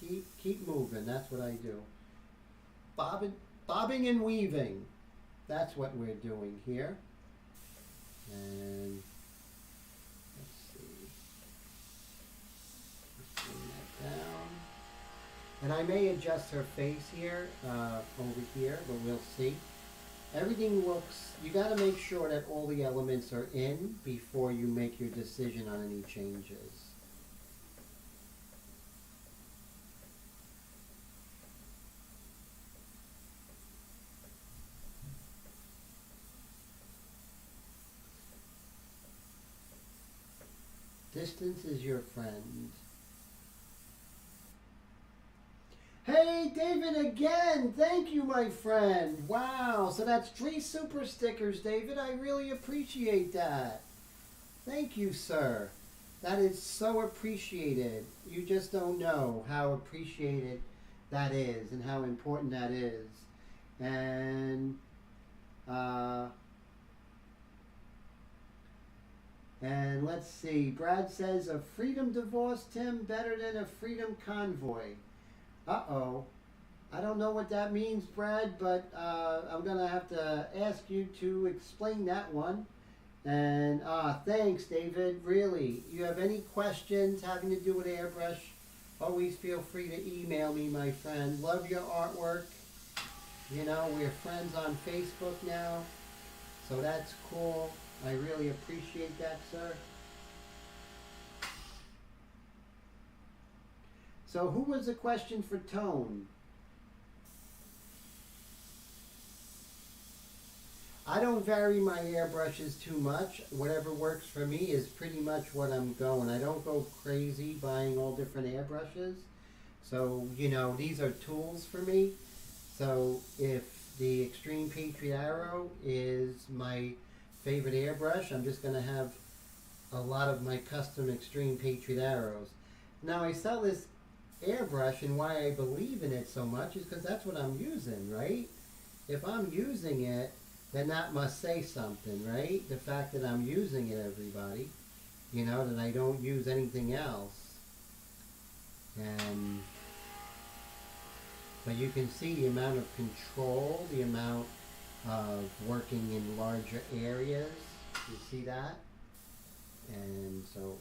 keep moving. That's what I do. Bobbing and weaving. That's what we're doing here. And down. And I may adjust her face here, over here, but we'll see. Everything looks, you got to make sure that all the elements are in before you make your decision on any changes. Distance is your friend. Hey, David, again. Thank you, my friend. Wow. So that's 3 super stickers, David. I really appreciate that. Thank you, sir. That is so appreciated. You just don't know how appreciated that is and how important that is. And let's see. Brad says, a freedom divorce, Tim, better than a freedom convoy. Uh-oh. I don't know what that means, Brad, but I'm going to have to ask you to explain that one. And thanks, David. Really. You have any questions having to do with Airbrush, always feel free to email me, my friend. Love your artwork. You know, we're friends on Facebook now, so that's cool. I really appreciate that, sir. So who was the question for tone? I don't vary my airbrushes too much. Whatever works for me is pretty much what I'm going. I don't go crazy buying all different airbrushes. So, you know, these are tools for me. So if the Xtreme Patriot Arrow is my favorite airbrush, I'm just going to have a lot of my custom Xtreme Patriot Arrows. Now I sell this airbrush, and why I believe in it so much is because that's what I'm using, right? If I'm using it, then that must say something, right? The fact that I'm using it, everybody, you know, that I don't use anything else. And but you can see the amount of control, the amount of working in larger areas. You see that? And so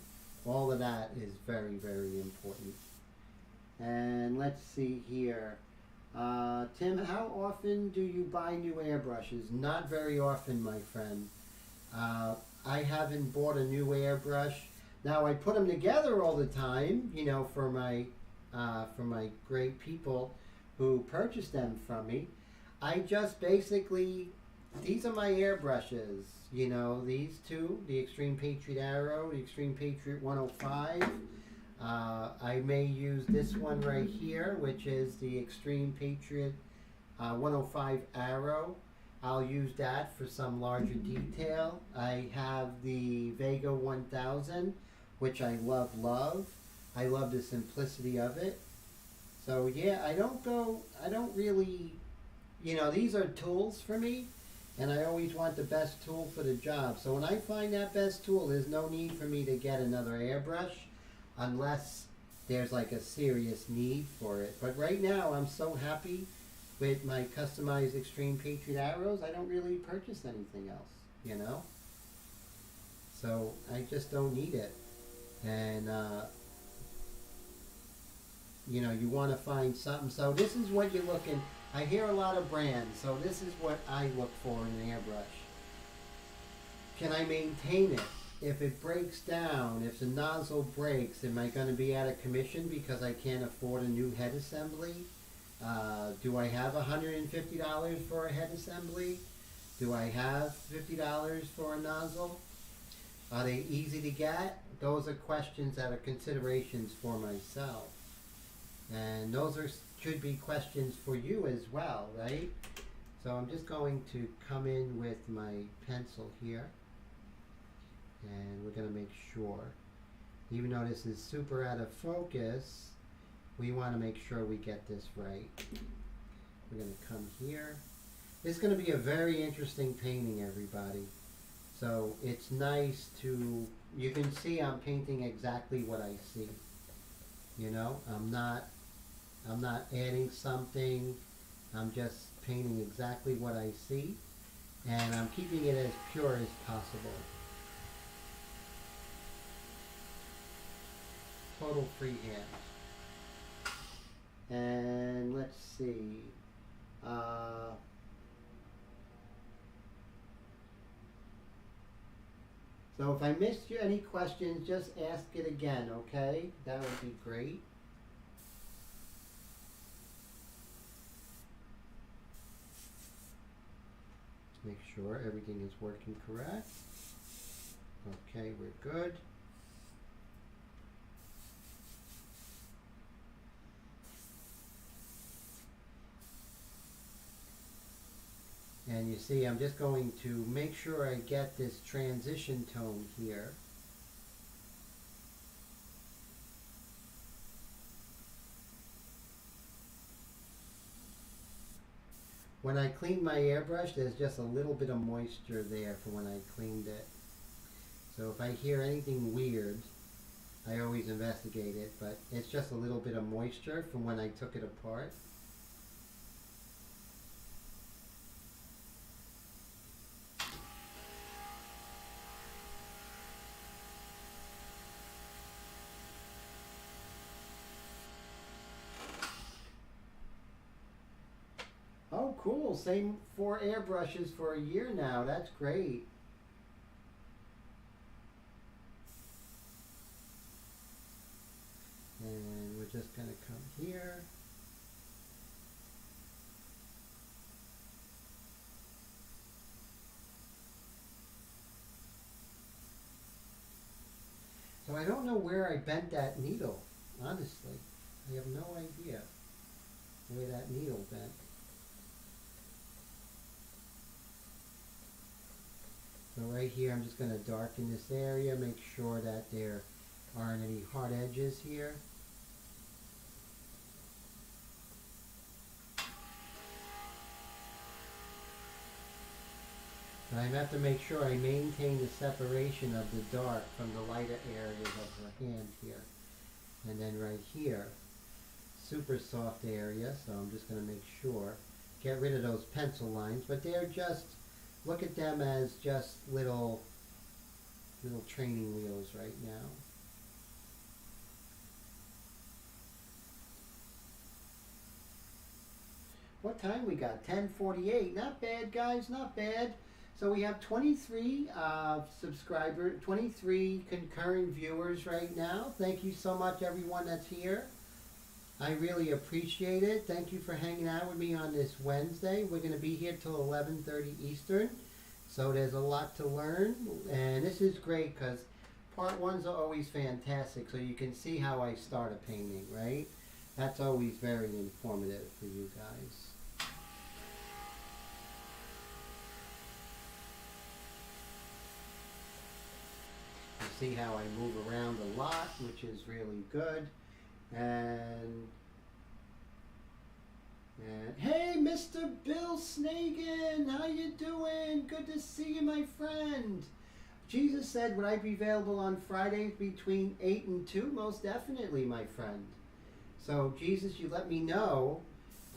all of that is very, very important. And let's see here. Tim, how often do you buy new airbrushes? Not very often, my friend. I haven't bought a new airbrush. Now I put them together all the time, you know, for my great people who purchase them from me. I just basically, these are my airbrushes, you know, these two, the Xtreme Patriot Arrow, the Xtreme Patriot 105. I may use this one right here, which is the Xtreme Patriot 105 Arrow. I'll use that for some larger detail. I have the Vega 1000, which I love. I love the simplicity of it. So yeah, I don't really, you know, these are tools for me, and I always want the best tool for the job. So when I find that best tool, there's no need for me to get another airbrush unless there's like a serious need for it. But right now, I'm so happy with my customized Xtreme Patriot Arrows, I don't really purchase anything else, you know? So I just don't need it. And, you know, you want to find something. So this is what you're looking. I hear a lot of brands, so this is what I look for in an airbrush. Can I maintain it? If it breaks down, if the nozzle breaks, am I going to be out of commission because I can't afford a new head assembly? Do I have $150 for a head assembly? Do I have $50 for a nozzle? Are they easy to get? Those are questions that are considerations for myself. And those should be questions for you as well, right? So I'm just going to come in with my pencil here. And we're going to make sure, even though this is super out of focus, we want to make sure we get this right. We're going to come here. This is going to be a very interesting painting, everybody. So it's nice to, you can see I'm painting exactly what I see. You know, I'm not adding something. I'm just painting exactly what I see. And I'm keeping it as pure as possible. Total freehand. And let's see. So if I missed you any questions, just ask it again, okay? That would be great. Make sure everything is working correct. Okay, we're good. And you see, I'm just going to make sure I get this transition tone here. When I cleaned my airbrush, there's just a little bit of moisture there from when I cleaned it. So if I hear anything weird, I always investigate it, but it's just a little bit of moisture from when I took it apart. Oh, cool. Same 4 airbrushes for a year now. That's great. And we're just going to come here. So I don't know where I bent that needle, honestly. I have no idea where that needle bent. So right here, I'm just going to darken this area, make sure that there aren't any hard edges here. And I have to make sure I maintain the separation of the dark from the lighter areas of her hand here. And then right here, super soft area, so I'm just going to make sure, get rid of those pencil lines, but they're just, look at them as just little training wheels right now. What time we got? 10:48. Not bad, guys, not bad. So we have 23 subscribers, 23 concurrent viewers right now. Thank you so much, everyone that's here. I really appreciate it. Thank you for hanging out with me on this Wednesday. We're going to be here till 11:30 Eastern. So there's a lot to learn. And this is great because part ones are always fantastic. So you can see how I start a painting, right? That's always very informative for you guys. You see how I move around a lot, which is really good. And hey, Mr. Bill Snagan, how you doing? Good to see you, my friend. Jesus said, would I be available on Fridays between 8 and 2? Most definitely, my friend. So, Jesus, you let me know.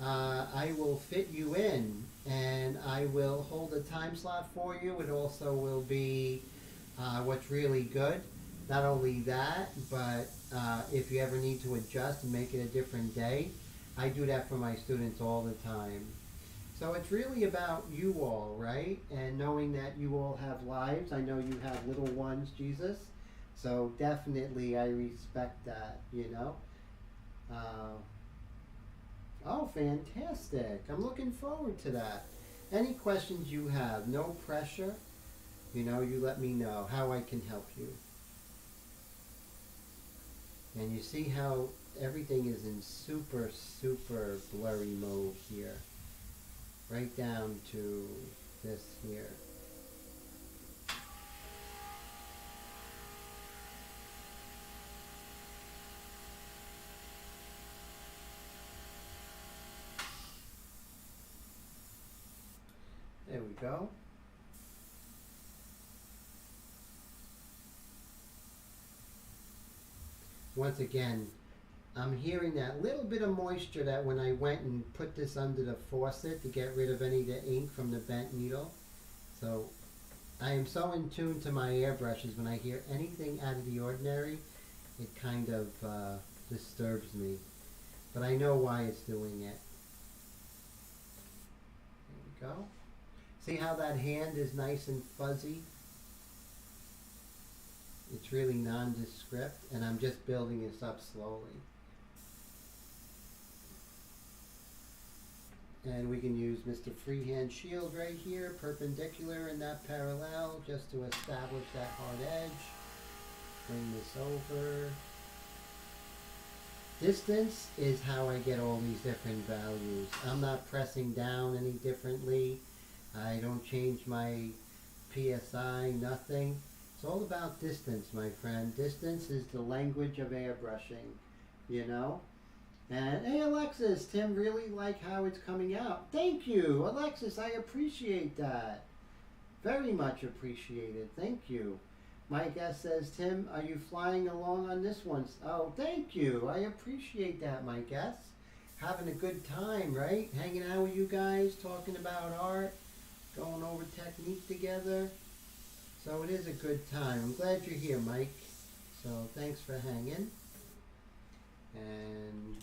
I will fit you in, and I will hold a time slot for you. It also will be what's really good. Not only that, but if you ever need to adjust and make it a different day, I do that for my students all the time. So it's really about you all, right? And knowing that you all have lives. I know you have little ones, Jesus. So definitely I respect that, you know. Oh, fantastic. I'm looking forward to that. any questions you have, no pressure, you know, you let me know how I can help you. And you see how everything is in super, super blurry mode here. Right down to this here. There we go. Once again, I'm hearing that little bit of moisture that when I went and put this under the faucet to get rid of any of the ink from the bent needle. So I am so in tune to my airbrushes, when I hear anything out of the ordinary, it kind of disturbs me. But I know why it's doing it. There we go. See how that hand is nice and fuzzy? It's really nondescript, and I'm just building this up slowly. And we can use Mr. Freehand Shield right here, perpendicular and that parallel, just to establish that hard edge. Bring this over. Distance is how I get all these different values. I'm not pressing down any differently. I don't change my PSI, nothing. It's all about distance, my friend. Distance is the language of airbrushing, you know? And, hey Alexis, Tim really like how it's coming out. Thank you, Alexis, I appreciate that. Very much appreciated, thank you. Mike S says, Tim, are you flying along on this one? Oh, thank you, I appreciate that, Mike S. Having a good time, right? Hanging out with you guys, talking about art, going over technique together. So it is a good time. I'm glad you're here, Mike. So thanks for hanging. And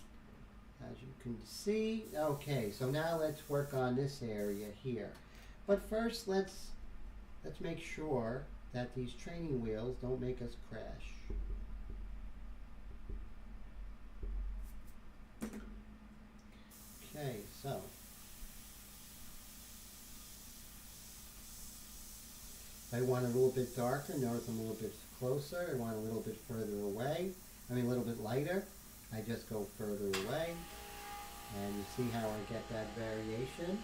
as you can see, okay, so now let's work on this area here. But first, let's make sure that these training wheels don't make us crash. Okay, so I want a little bit darker. Notice I'm a little bit closer. I want a little bit further away. I mean a little bit lighter. I just go further away. And you see how I get that variation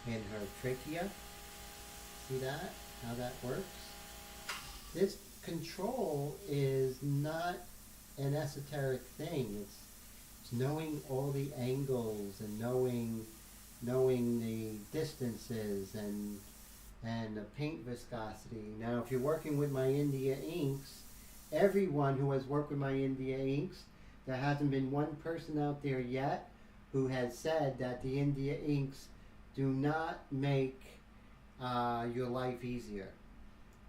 in her trachea. See that? How that works? This control is not an esoteric thing. It's knowing all the angles and knowing the distances and the paint viscosity. Now, if you're working with my India inks, everyone who has worked with my India inks, there hasn't been one person out there yet who has said that the India inks do not make your life easier.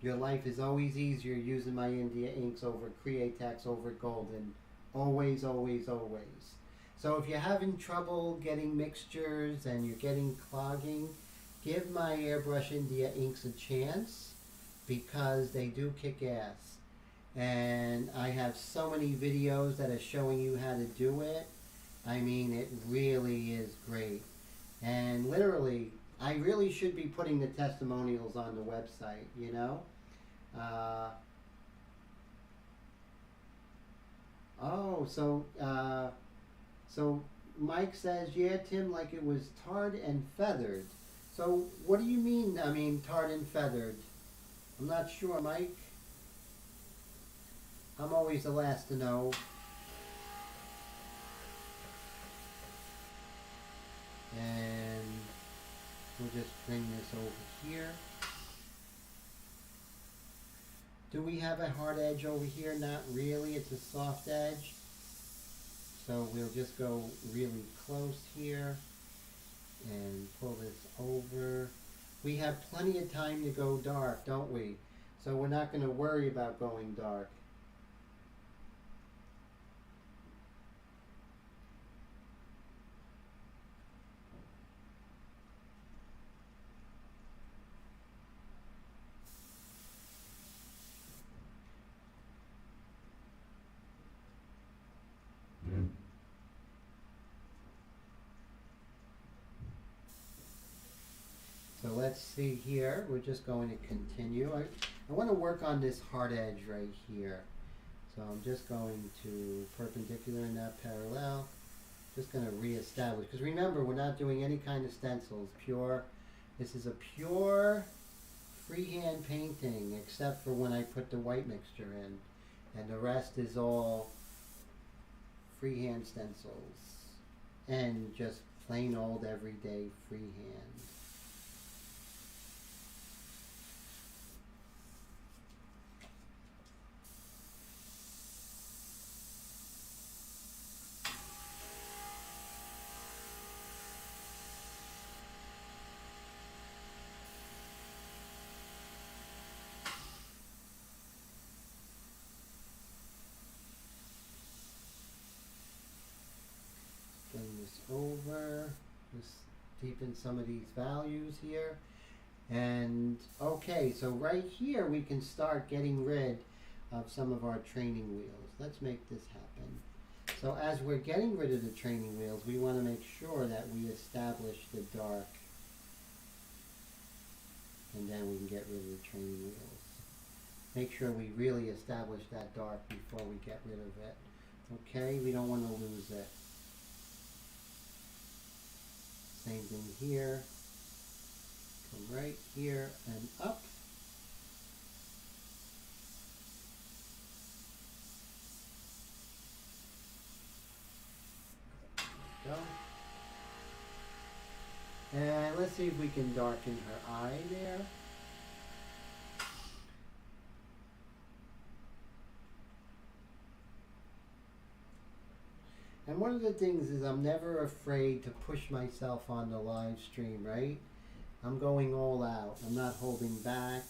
Your life is always easier using my India inks over Createx, over Golden. Always, always, always. So if you're having trouble getting mixtures and you're getting clogging, give my Airbrush India inks a chance, because they do kick ass. And I have so many videos that are showing you how to do it. I mean, it really is great. And literally, I really should be putting the testimonials on the website, you know? So Mike says, yeah, Tim, like it was tarred and feathered. So what do you mean, I mean, tarred and feathered? I'm not sure, Mike. I'm always the last to know. And we'll just bring this over here. Do we have a hard edge over here? Not really, it's a soft edge. So we'll just go really close here and pull this over. We have plenty of time to go dark, don't we? So we're not going to worry about going dark. see here, we're just going to continue. I want to work on this hard edge right here. So I'm just going to perpendicular in that parallel. Just going to reestablish, because remember, we're not doing any kind of stencils. This is a pure freehand painting, except for when I put the white mixture in. And the rest is all freehand stencils. And just plain old everyday freehand. Bring this over, just deepen some of these values here. And okay, so right here we can start getting rid of some of our training wheels. Let's make this happen. So as we're getting rid of the training wheels, we want to make sure that we establish the dark. And then we can get rid of the training wheels. Make sure we really establish that dark before we get rid of it. Okay, we don't want to lose it. Same thing here. Come right here and up. There we go. And let's see if we can darken her eye there. And one of the things is I'm never afraid to push myself on the live stream, right? I'm going all out. I'm not holding back.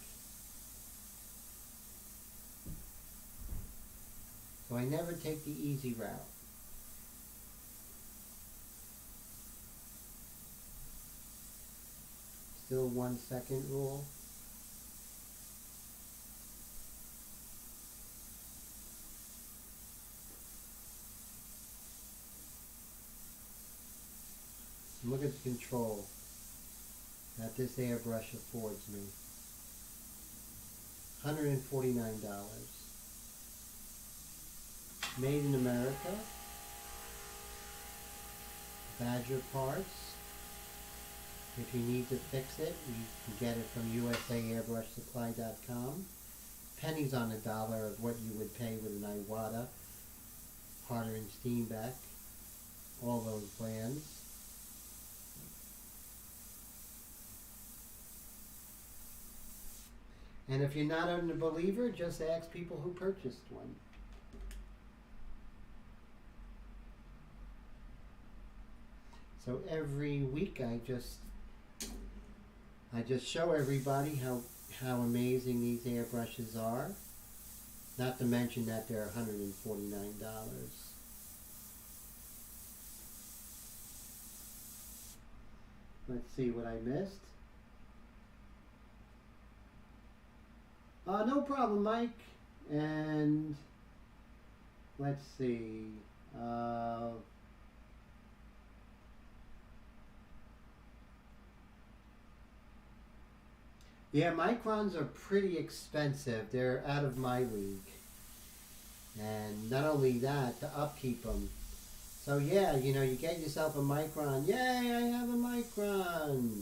So I never take the easy route. Still 1 second rule. Look at the control that this airbrush affords me. $149. Made in America. Badger parts. If you need to fix it, you can get it from USAAirbrushSupply.com. Pennies on the dollar of what you would pay with an Iwata, Harder and Steenbeck, all those brands. And if you're not a believer, just ask people who purchased one. So every week I just show everybody how amazing these airbrushes are. Not to mention that they're $149. Let's see what I missed. No problem, Mike. And let's see. Yeah, microns are pretty expensive. They're out of my league. And not only that, to upkeep them. So yeah, you know, you get yourself a micron. Yay, I have a micron.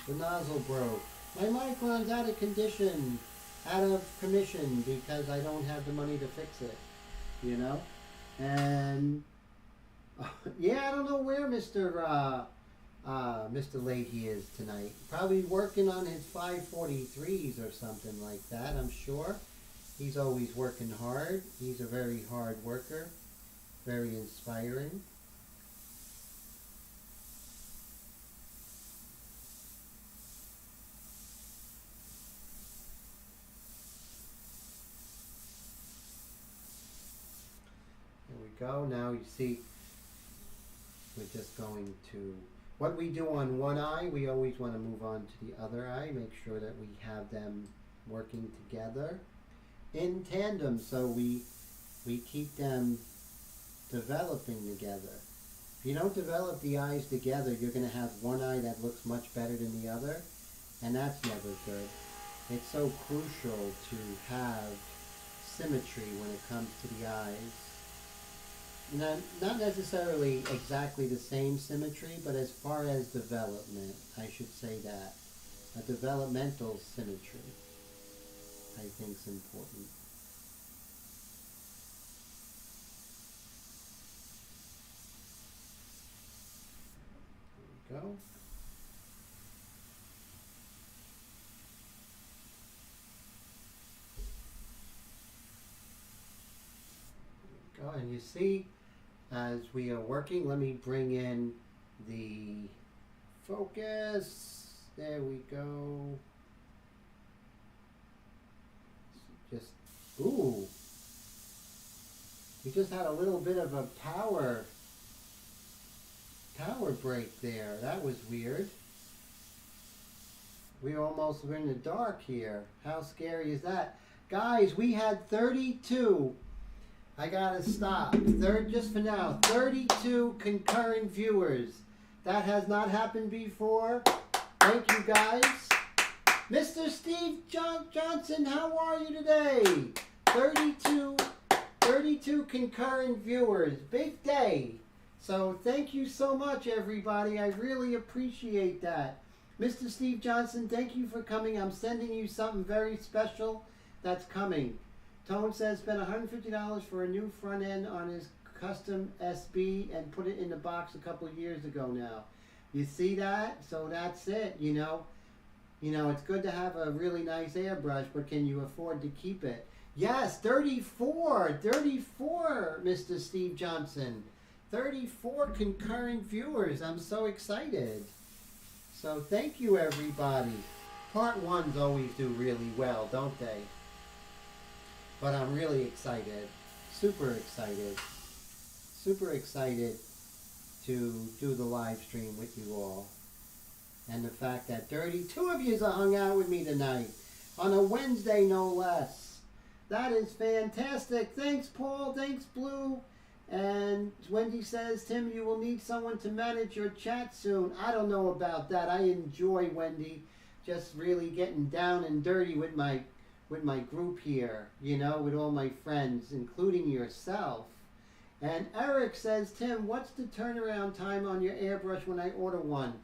The nozzle broke. My micron's out of condition. Out of commission because I don't have the money to fix it, you know? And yeah, I don't know where Mr. Leahy is tonight. Probably working on his 543s or something like that, I'm sure. He's always working hard. He's a very hard worker, very inspiring. Go. Now you see we're just going to, what we do on one eye, we always want to move on to the other eye, make sure that we have them working together in tandem, so we keep them developing together. If you don't develop the eyes together, you're going to have one eye that looks much better than the other, and that's never good. It's so crucial to have symmetry when it comes to the eyes. Not necessarily exactly the same symmetry, but as far as development, I should say that. A developmental symmetry, I think, is important. There we go. There we go. And you see, as we are working, let me bring in the focus. There we go. Just, ooh. We just had a little bit of a power break there. That was weird. We almost were in the dark here. How scary is that? Guys, we had 32. I gotta stop. Just for now, 32 concurrent viewers. That has not happened before. Thank you, guys. Mr. Steve Johnson, how are you today? 32 concurrent viewers. Big day. So thank you so much, everybody. I really appreciate that. Mr. Steve Johnson, thank you for coming. I'm sending you something very special that's coming. Tone says spent $150 for a new front end on his custom SB and put it in the box a couple of years ago now. You see that? So that's it, you know. It's good to have a really nice airbrush, but can you afford to keep it? Yes, 34, Mr. Steve Johnson. 34 concurrent viewers. I'm so excited. So thank you, everybody. Part ones always do really well, don't they? But I'm really excited. Super excited. Super excited to do the live stream with you all. And the fact that 32 of you hung out with me tonight. On a Wednesday, no less. That is fantastic. Thanks, Paul. Thanks, Blue. And Wendy says, Tim, you will need someone to manage your chat soon. I don't know about that. I enjoy, Wendy, just really getting down and dirty with my group here, with all my friends, including yourself. And Eric says, Tim, what's the turnaround time on your airbrush when I order one?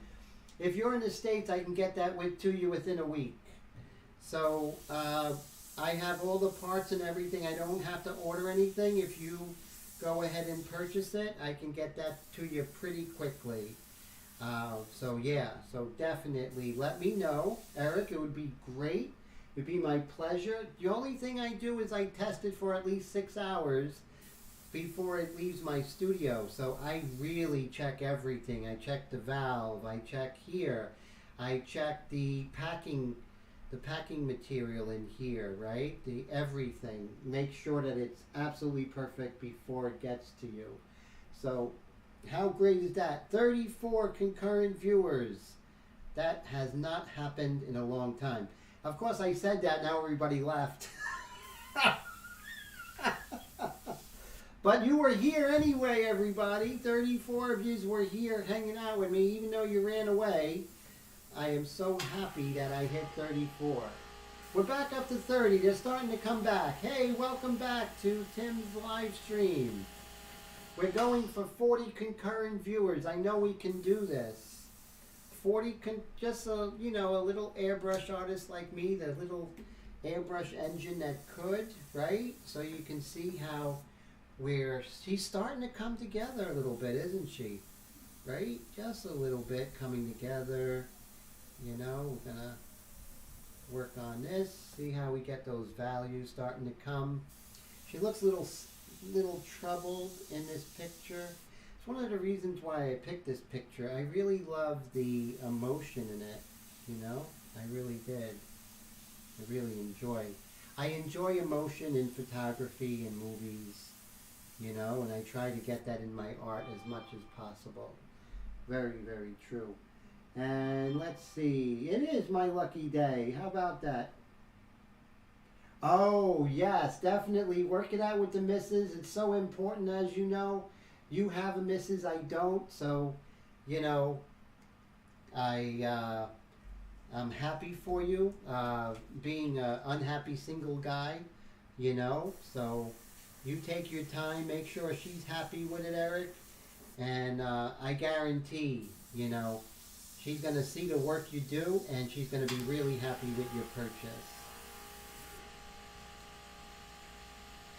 If you're in the States, I can get that to you within a week. So I have all the parts and everything. I don't have to order anything. If you go ahead and purchase it, I can get that to you pretty quickly. So definitely let me know, Eric. It would be great. It would be my pleasure. The only thing I do is I test it for at least 6 hours before it leaves my studio. So I really check everything. I check the valve. I check here. I check the packing material in here, right? The everything. Make sure that it's absolutely perfect before it gets to you. So how great is that? 34 concurrent viewers. That has not happened in a long time. Of course, I said that, now everybody left. But you were here anyway, everybody. 34 of you were here hanging out with me, even though you ran away. I am so happy that I hit 34. We're back up to 30. They're starting to come back. Hey, welcome back to Tim's live stream. We're going for 40 concurrent viewers. I know we can do this. 40, just a little airbrush artist like me, the little airbrush engine that could, right? So you can see how she's starting to come together a little bit, isn't she? Right? Just a little bit coming together. We're gonna work on this, see how we get those values starting to come. She looks a little troubled in this picture. It's one of the reasons why I picked this picture. I really love the emotion in it, I really did. I really enjoy. I enjoy emotion in photography and movies, and I try to get that in my art as much as possible. Very, very true. And let's see, it is my lucky day. How about that? Oh, yes, definitely. Work it out with the missus. It's so important, as you know. You have a missus, I don't. So, I'm happy for you, being an unhappy single guy, you know. So you take your time, make sure she's happy with it, Eric. And I guarantee, you know, she's going to see the work you do and she's going to be really happy with your purchase.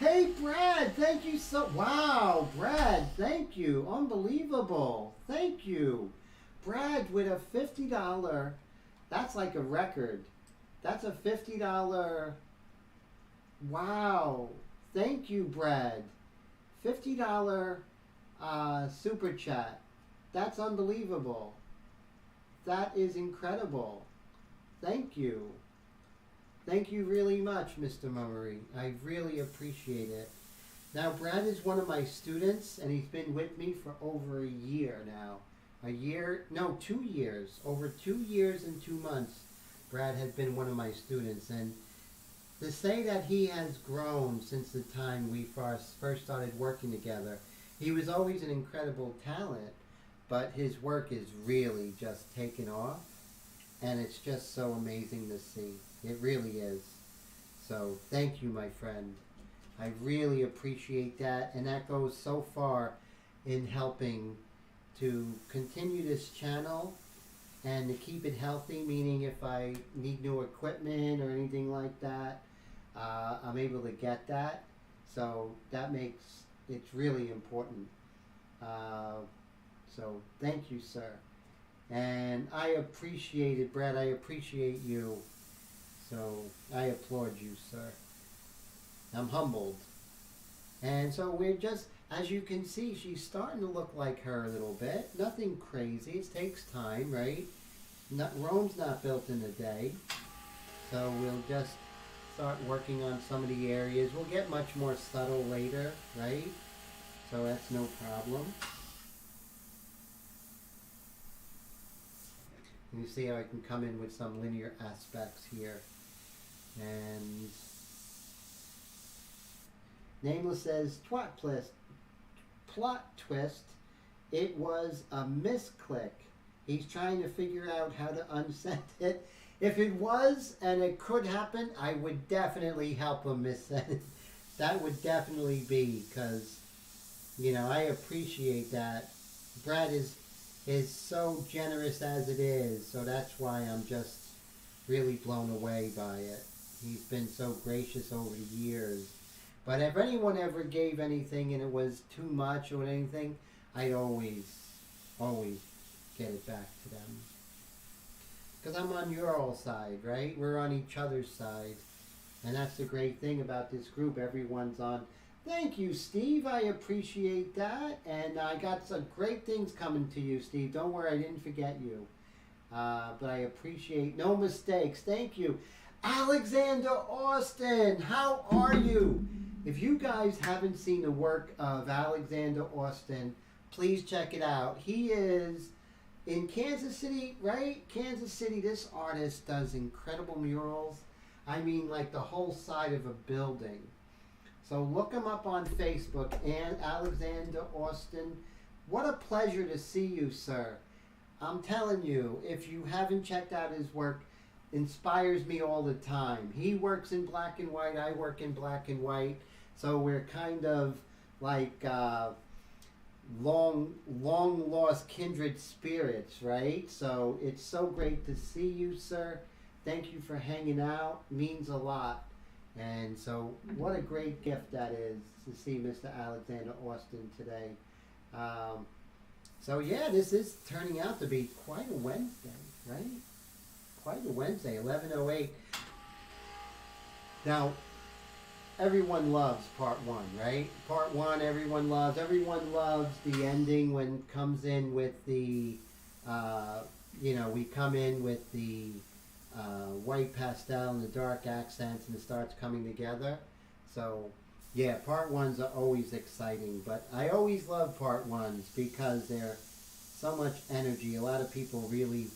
Hey, Brad, thank you so... Wow, Brad, thank you. Unbelievable. Thank you. Brad with a $50... That's like a record. That's a $50... Wow. Thank you, Brad. $50 super chat. That's unbelievable. That is incredible. Thank you. Thank you really much, Mr. Mummery. I really appreciate it. Now, Brad is one of my students, and he's been with me for over a year now. 2 years. Over 2 years and 2 months, Brad has been one of my students. And to say that he has grown since the time we first started working together, he was always an incredible talent, but his work is really just taken off, and it's just so amazing to see. It really is. So thank you, my friend. I really appreciate that, and that goes so far in helping to continue this channel and to keep it healthy, meaning if I need new equipment or anything like that, I'm able to get that. So that makes it's really important. So thank you, sir. And I appreciate it, Brad. I appreciate you. So I applaud you, sir. I'm humbled. And so we're just, as you can see, she's starting to look like her a little bit. Nothing crazy. It takes time, right? Rome's not built in a day. So we'll just start working on some of the areas. We'll get much more subtle later, right? So that's no problem. You see how I can come in with some linear aspects here. And Nameless says, plot twist, it was a misclick. He's trying to figure out how to unsend it. If it was, and it could happen, I would definitely help him missend it. That would definitely be, because, you know, I appreciate that. Brad is so generous as it is, so that's why I'm just really blown away by it. He's been so gracious over the years. But if anyone ever gave anything and it was too much or anything, I'd always get it back to them. Because I'm on your all side, right? We're on each other's side. And that's the great thing about this group. Everyone's on. Thank you, Steve. I appreciate that. And I got some great things coming to you, Steve. Don't worry, I didn't forget you. But I appreciate no mistakes. Thank you. Alexander Austin, how are you? If you guys haven't seen the work of Alexander Austin, please check it out. He is in Kansas City, right? Kansas City, this artist does incredible murals. I mean, like the whole side of a building. So look him up on Facebook, and Alexander Austin. What a pleasure to see you, sir. I'm telling you, if you haven't checked out his work, inspires me all the time. He works in black and white, I work in black and white. So we're kind of like long lost kindred spirits, right? So it's so great to see you, sir. Thank you for hanging out. Means a lot. And so what a great gift that is to see Mr. Alexander Austin today. So yeah, this is turning out to be quite a Wednesday, right? Quite a Wednesday, 11:08. Now, everyone loves part one, right? Part one, everyone loves. Everyone loves the ending when it comes in with the, you know, we come in with the white pastel and the dark accents and it starts coming together. So, yeah, part ones are always exciting. But I always love part ones because they're so much energy. A lot of people really,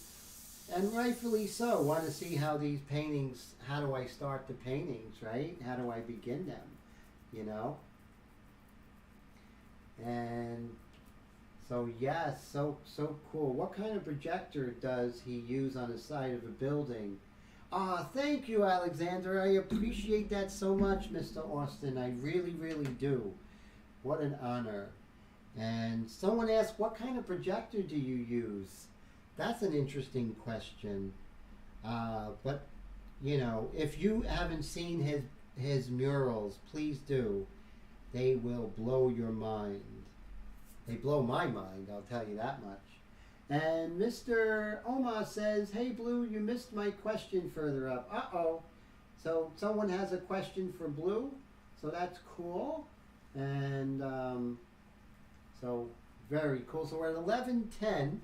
and rightfully so, want to see how these paintings, how do I start the paintings, right? How do I begin them, you know? And So yes, so cool. What kind of projector does he use on the side of a building? Ah, thank you, Alexander. I appreciate that so much, Mr. Austin. I really, really do. What an honor. And someone asked, what kind of projector do you use? That's an interesting question. But, you know, if you haven't seen his murals, please do. They will blow your mind. They blow my mind, I'll tell you that much. And Mr. Omar says, hey, Blue, you missed my question further up. Uh-oh. So someone has a question for Blue, so that's cool. And so very cool. So we're at 11:10,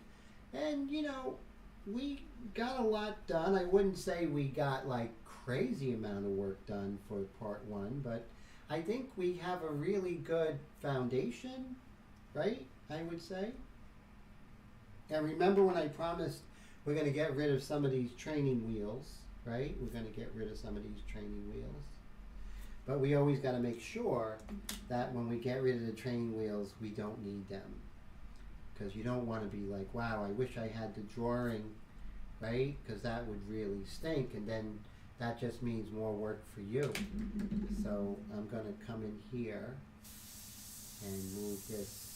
and you know, we got a lot done. I wouldn't say we got like crazy amount of work done for part one, but I think we have a really good foundation, right? I would say. And remember when I promised we're going to get rid of some of these training wheels, right? We're going to get rid of some of these training wheels. But we always got to make sure that when we get rid of the training wheels, we don't need them. Because you don't want to be like, wow, I wish I had the drawing, right? Because that would really stink, and then that just means more work for you. So I'm going to come in here and move this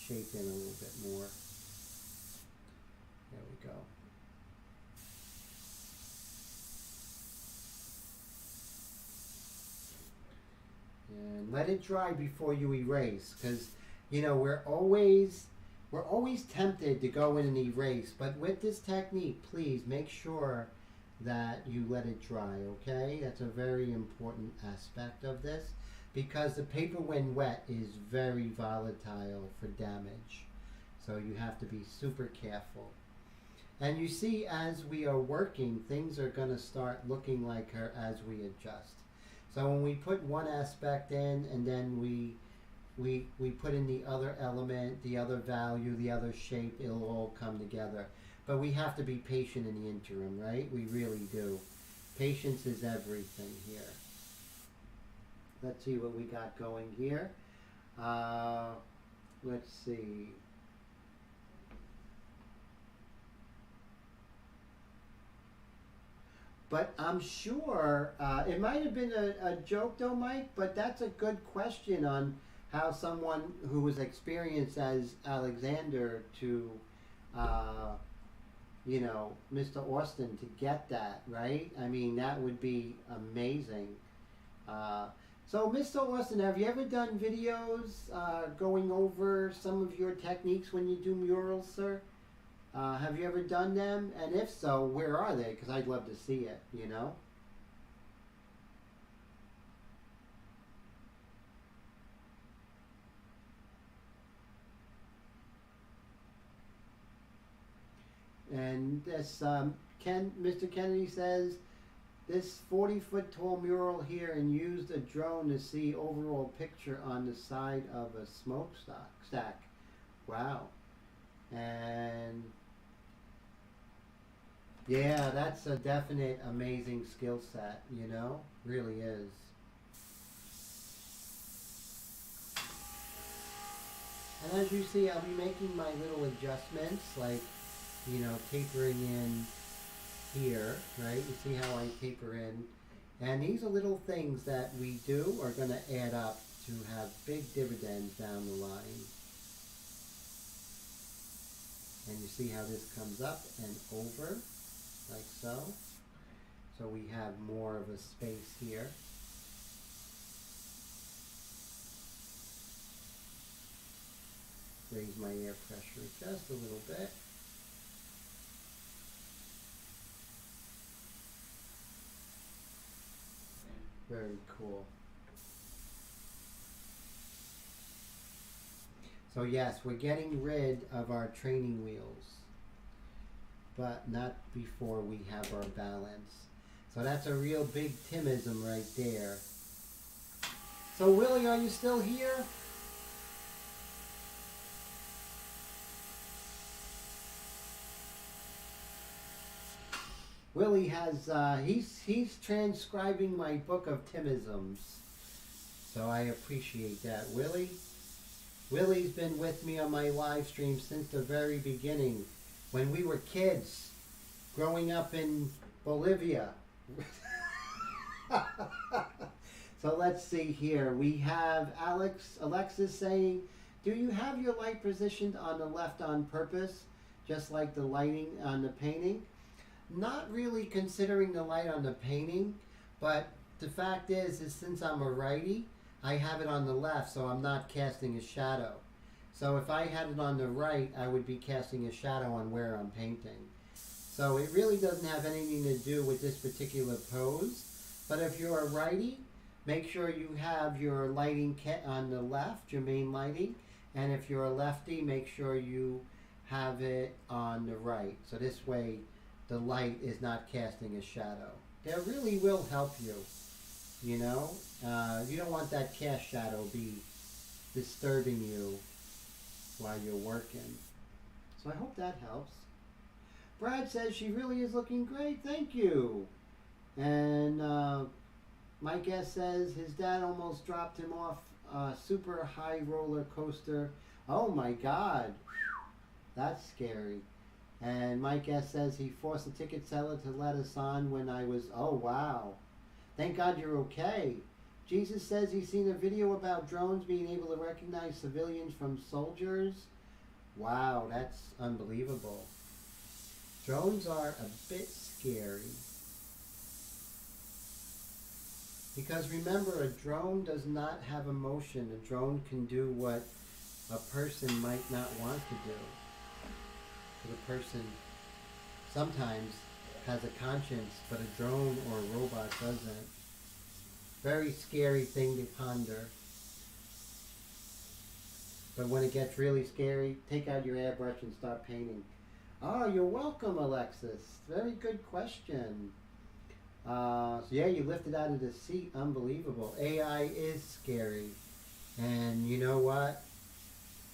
shape in a little bit more. There we go. And let it dry before you erase, because you know we're always tempted to go in and erase, but with this technique, please make sure that you let it dry, okay? That's a very important aspect of this, because the paper when wet is very volatile for damage. So you have to be super careful. And you see, as we are working, things are going to start looking like her as we adjust. So when we put one aspect in, and then we put in the other element, the other value, the other shape, it'll all come together. But we have to be patient in the interim, right? We really do. Patience is everything here. Let's see what we got going here. Let's see. But I'm sure, it might have been a joke though, Mike, but that's a good question on how someone who was experienced as Alexander to, you know, Mr. Austin to get that, right? I mean, that would be amazing. So, Mr. Austin, have you ever done videos going over some of your techniques when you do murals, sir? Have you ever done them? And if so, where are they? Because I'd love to see it, you know? And this, Mr. Kennedy says, this 40-foot tall mural here, and used a drone to see overall picture on the side of a smokestack. Wow. And yeah, that's a definite amazing skill set, you know? Really is. And as you see, I'll be making my little adjustments, like, you know, tapering in here, right? You see how I taper in. And these are little things that we do are going to add up to have big dividends down the line. And you see how this comes up and over, like so. So we have more of a space here. Raise my air pressure just a little bit. Very cool. So yes, we're getting rid of our training wheels, but not before we have our balance. So that's a real big Timism right there. So Willie, are you still here? Willie has, he's transcribing my book of Timisms. So I appreciate that, Willie. Willie's been with me on my live stream since the very beginning, when we were kids, growing up in Bolivia. So let's see here. We have Alexis saying, do you have your light positioned on the left on purpose, just like the lighting on the painting? Not really considering the light on the painting, but the fact is since I'm a righty, I have it on the left, so I'm not casting a shadow. So if I had it on the right, I would be casting a shadow on where I'm painting. So it really doesn't have anything to do with this particular pose. But if you're a righty, make sure you have your lighting on the left, your main lighting. And if you're a lefty, make sure you have it on the right. So this way, the light is not casting a shadow. That really will help you, you know. You don't want that cast shadow be disturbing you while you're working. So I hope that helps. Brad says she really is looking great. Thank you. And my guest says his dad almost dropped him off a super high roller coaster. Oh my God. That's scary. And my guest says he forced the ticket seller to let us on when I was, oh wow. Thank God you're okay. Jesus says he's seen a video about drones being able to recognize civilians from soldiers. Wow, that's unbelievable. Drones are a bit scary. Because remember, a drone does not have emotion. A drone can do what a person might not want to do. Because a person sometimes has a conscience, but a drone or a robot doesn't. Very scary thing to ponder. But when it gets really scary, take out your airbrush and start painting. Oh, you're welcome, Alexis. Very good question. So yeah, you lifted out of the seat. Unbelievable. AI is scary. And you know what?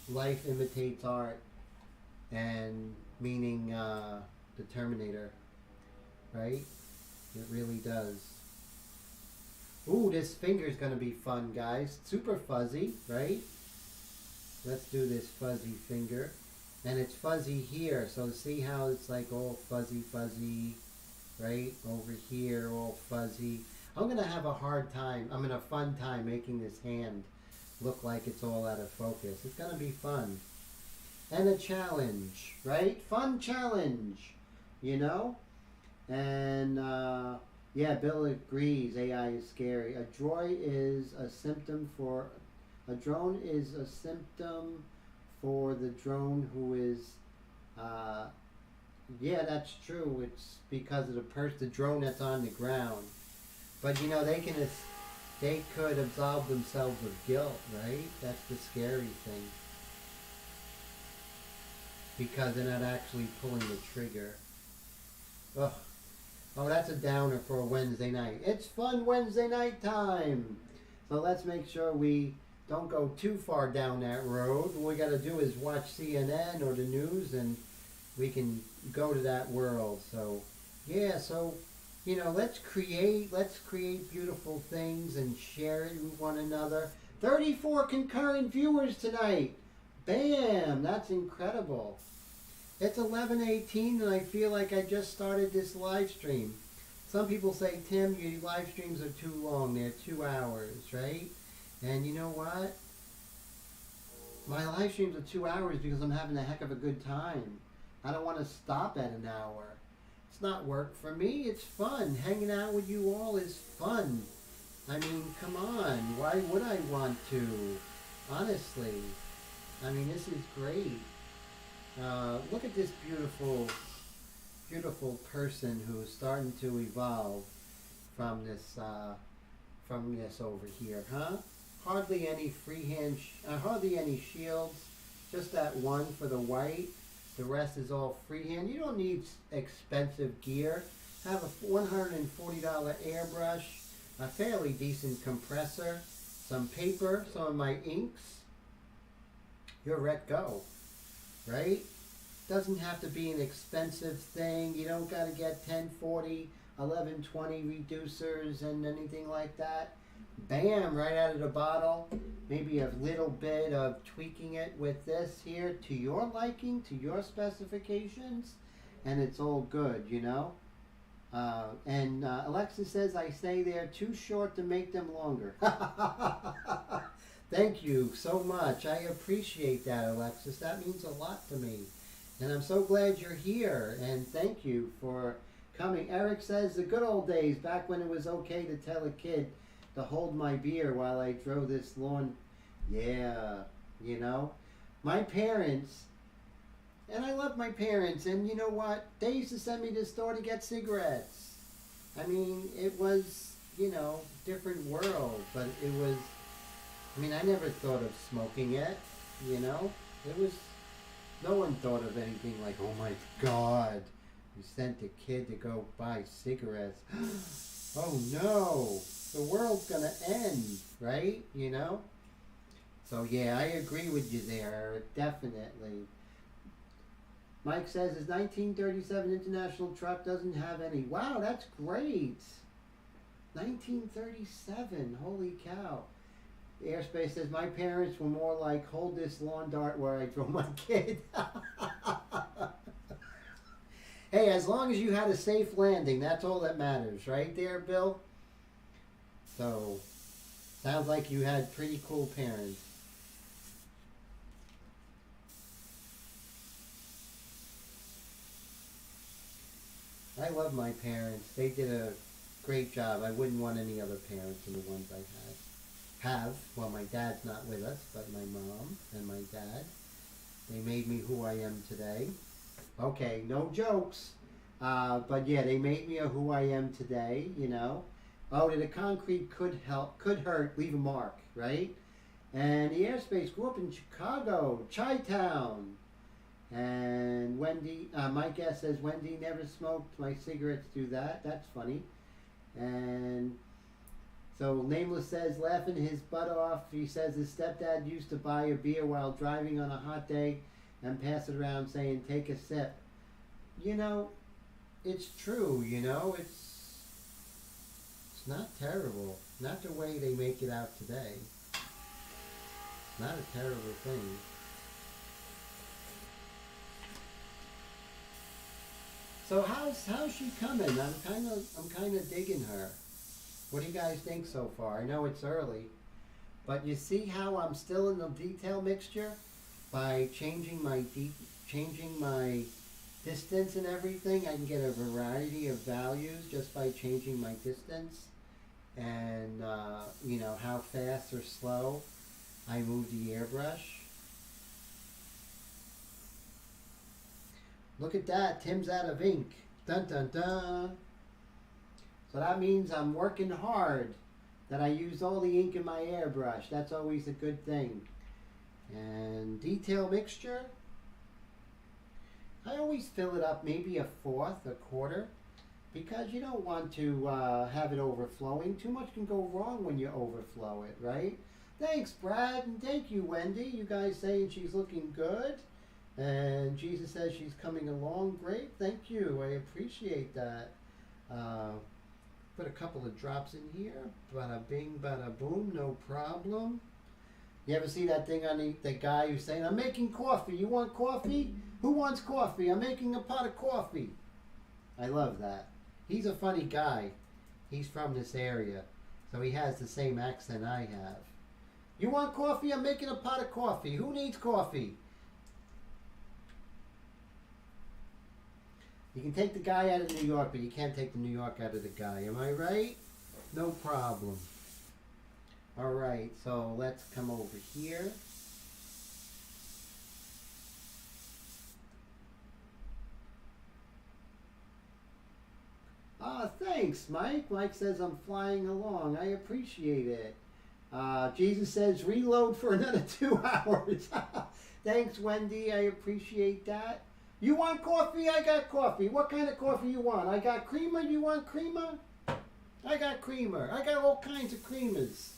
Life imitates art. And meaning the Terminator. Right? It really does. Ooh, this finger's going to be fun, guys. Super fuzzy, right? Let's do this fuzzy finger. And it's fuzzy here. So see how it's like all fuzzy, fuzzy. Right? Over here, all fuzzy. I'm going to have a hard time. I'm in a fun time making this hand look like it's all out of focus. It's going to be fun. And a challenge, right? Fun challenge, you know? And, yeah, Bill agrees. AI is scary. A drone is a symptom for the drone who is, yeah, that's true. It's because of the drone that's on the ground. But you know, they could absolve themselves of guilt, right? That's the scary thing. Because they're not actually pulling the trigger. Ugh. Oh, that's a downer for a Wednesday night. It's fun Wednesday night time. So let's make sure we don't go too far down that road. What we got to do is watch CNN or the news, and we can go to that world. So, yeah, so, you know, let's create beautiful things and share it with one another. 34 concurrent viewers tonight. Bam! That's incredible. It's 11:18 and I feel like I just started this live stream. Some people say, Tim, your live streams are too long. They're 2 hours, right? And you know what? My live streams are 2 hours because I'm having a heck of a good time. I don't want to stop at an hour. It's not work for me. It's fun. Hanging out with you all is fun. I mean, come on. Why would I want to? Honestly. I mean, this is great. Look at this beautiful, beautiful person who's starting to evolve from this over here, huh? Hardly any freehand, hardly any shields. Just that one for the white. The rest is all freehand. You don't need expensive gear. Have a $140 airbrush, a fairly decent compressor, some paper, some of my inks. You're let go, right? Doesn't have to be an expensive thing. You don't got to get 1040, 1120 reducers and anything like that. Bam, right out of the bottle. maybe a little bit of tweaking it with this here to your liking, to your specifications, and it's all good, you know. And Alexis says, I say they're too short to make them longer. Thank you so much. I appreciate that, Alexis. That means a lot to me. And I'm so glad you're here. And thank you for coming. Eric says, the good old days, back when it was okay to tell a kid to hold my beer while I drove this lawn. Yeah, you know. My parents, and I love my parents, and you know what? They used to send me to the store to get cigarettes. I mean, it was, you know, different world, but it was, I mean, I never thought of smoking it, you know? It was, no one thought of anything like, oh my God, you sent a kid to go buy cigarettes. Oh no, the world's gonna end, right? You know? So yeah, I agree with you there, definitely. Mike says his 1937 International truck doesn't have any. Wow, that's great. 1937, holy cow. Airspace says, my parents were more like, hold this lawn dart where I drove my kid. Hey, as long as you had a safe landing, that's all that matters, right there, Bill? So, sounds like you had pretty cool parents. I love my parents. They did a great job. I wouldn't want any other parents than the ones I have. Well, my dad's not with us, but my mom and my dad. They made me who I am today. Okay, no jokes. But yeah, they made me who I am today, you know. Oh, the concrete could hurt, leave a mark, right? And the airspace grew up in Chicago, Chi-Town. And Wendy, Mike S. says, Wendy never smoked. My cigarettes do that. That's funny. And so Nameless says, laughing his butt off. He says his stepdad used to buy a beer while driving on a hot day and pass it around saying, take a sip. You know, it's true, you know. It's not terrible. Not the way they make it out today. It's not a terrible thing. So how's she coming? I'm kind of digging her. What do you guys think so far? I know it's early, but you see how I'm still in the detail mixture by changing my distance and everything. I can get a variety of values just by changing my distance and you know, how fast or slow I move the airbrush. Look at that, Tim's out of ink. Dun dun dun. So that means I'm working hard, that I use all the ink in my airbrush. That's always a good thing. And detail mixture, I always fill it up maybe a fourth, a quarter, because you don't want to have it overflowing. Too much can go wrong when you overflow it, right? Thanks, Brad, and thank you, Wendy. You guys saying she's looking good. And Jesus says she's coming along great. Thank you. I appreciate that. Put a couple of drops in here. Bada bing, bada boom. No problem. You ever see that thing on the guy who's saying, I'm making coffee. You want coffee? Who wants coffee? I'm making a pot of coffee. I love that. He's a funny guy. He's from this area. So he has the same accent I have. You want coffee? I'm making a pot of coffee. Who needs coffee? You can take the guy out of New York, but you can't take the New York out of the guy. Am I right? No problem. All right, so let's come over here. Thanks, Mike. Mike says I'm flying along. I appreciate it. Jesus says reload for another 2 hours. Thanks, Wendy. I appreciate that. You want coffee? I got coffee. What kind of coffee you want? I got creamer. You want creamer? I got creamer. I got all kinds of creamers.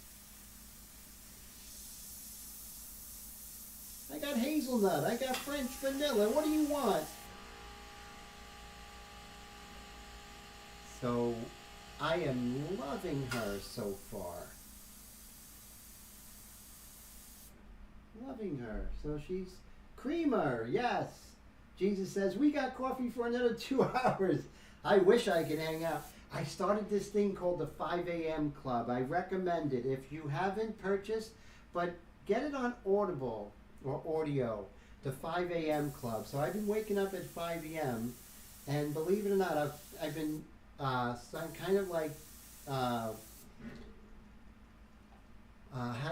I got hazelnut. I got French vanilla. What do you want? So, I am loving her so far. loving her. So she's creamer, yes. Jesus says, we got coffee for another 2 hours. I wish I could hang out. I started this thing called the 5 a.m. Club. I recommend it. If you haven't purchased, but get it on Audible or Audio, the 5 a.m. Club. So I've been waking up at 5 a.m. and believe it or not, I've been kind of like, how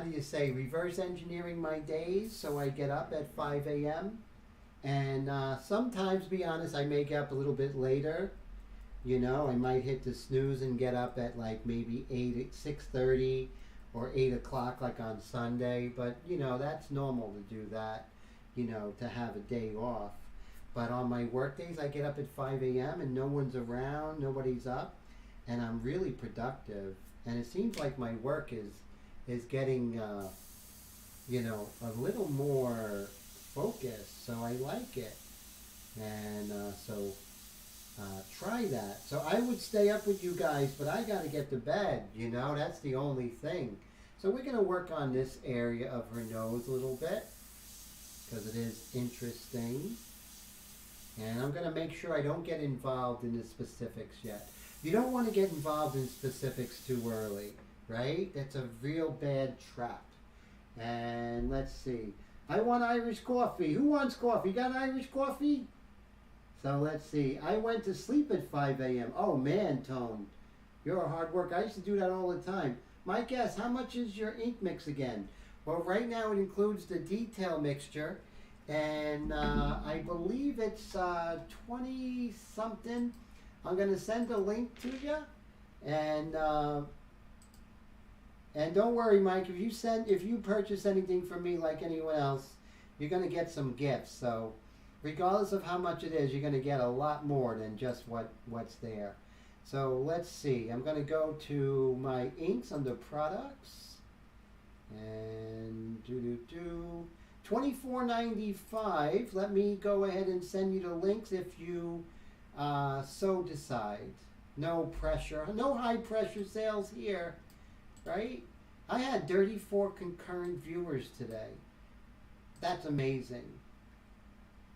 do you say, reverse engineering my days. So I get up at 5 a.m. and sometimes, be honest, I may get up a little bit later. You know, I might hit the snooze and get up at like maybe 6:30 or 8 o'clock like on Sunday. But, you know, that's normal to do that, you know, to have a day off. But on my work days, I get up at 5 a.m. and no one's around, nobody's up, and I'm really productive. And it seems like my work is getting, you know, a little more focused, so I like it. And try that. So I would stay up with you guys, but I got to get to bed, you know, that's the only thing. So we're going to work on this area of her nose a little bit because it is interesting. And I'm going to make sure I don't get involved in the specifics yet. You don't want to get involved in specifics too early, right? That's a real bad trap. And let's see. I want Irish coffee. Who wants coffee? You got Irish coffee? So let's see. I went to sleep at 5 a.m. Oh man, Tone. You're a hard worker. I used to do that all the time. My guess, how much is your ink mix again? Well, right now it includes the detail mixture. And I believe it's 20 something. I'm going to send a link to you. And don't worry, Mike, if you purchase anything from me like anyone else, you're going to get some gifts. So regardless of how much it is, you're going to get a lot more than just what's there. So let's see. I'm going to go to my inks under products. And $24.95. Let me go ahead and send you the links if you so decide. No pressure. No high pressure sales here. Right? I had 34 concurrent viewers today. That's amazing.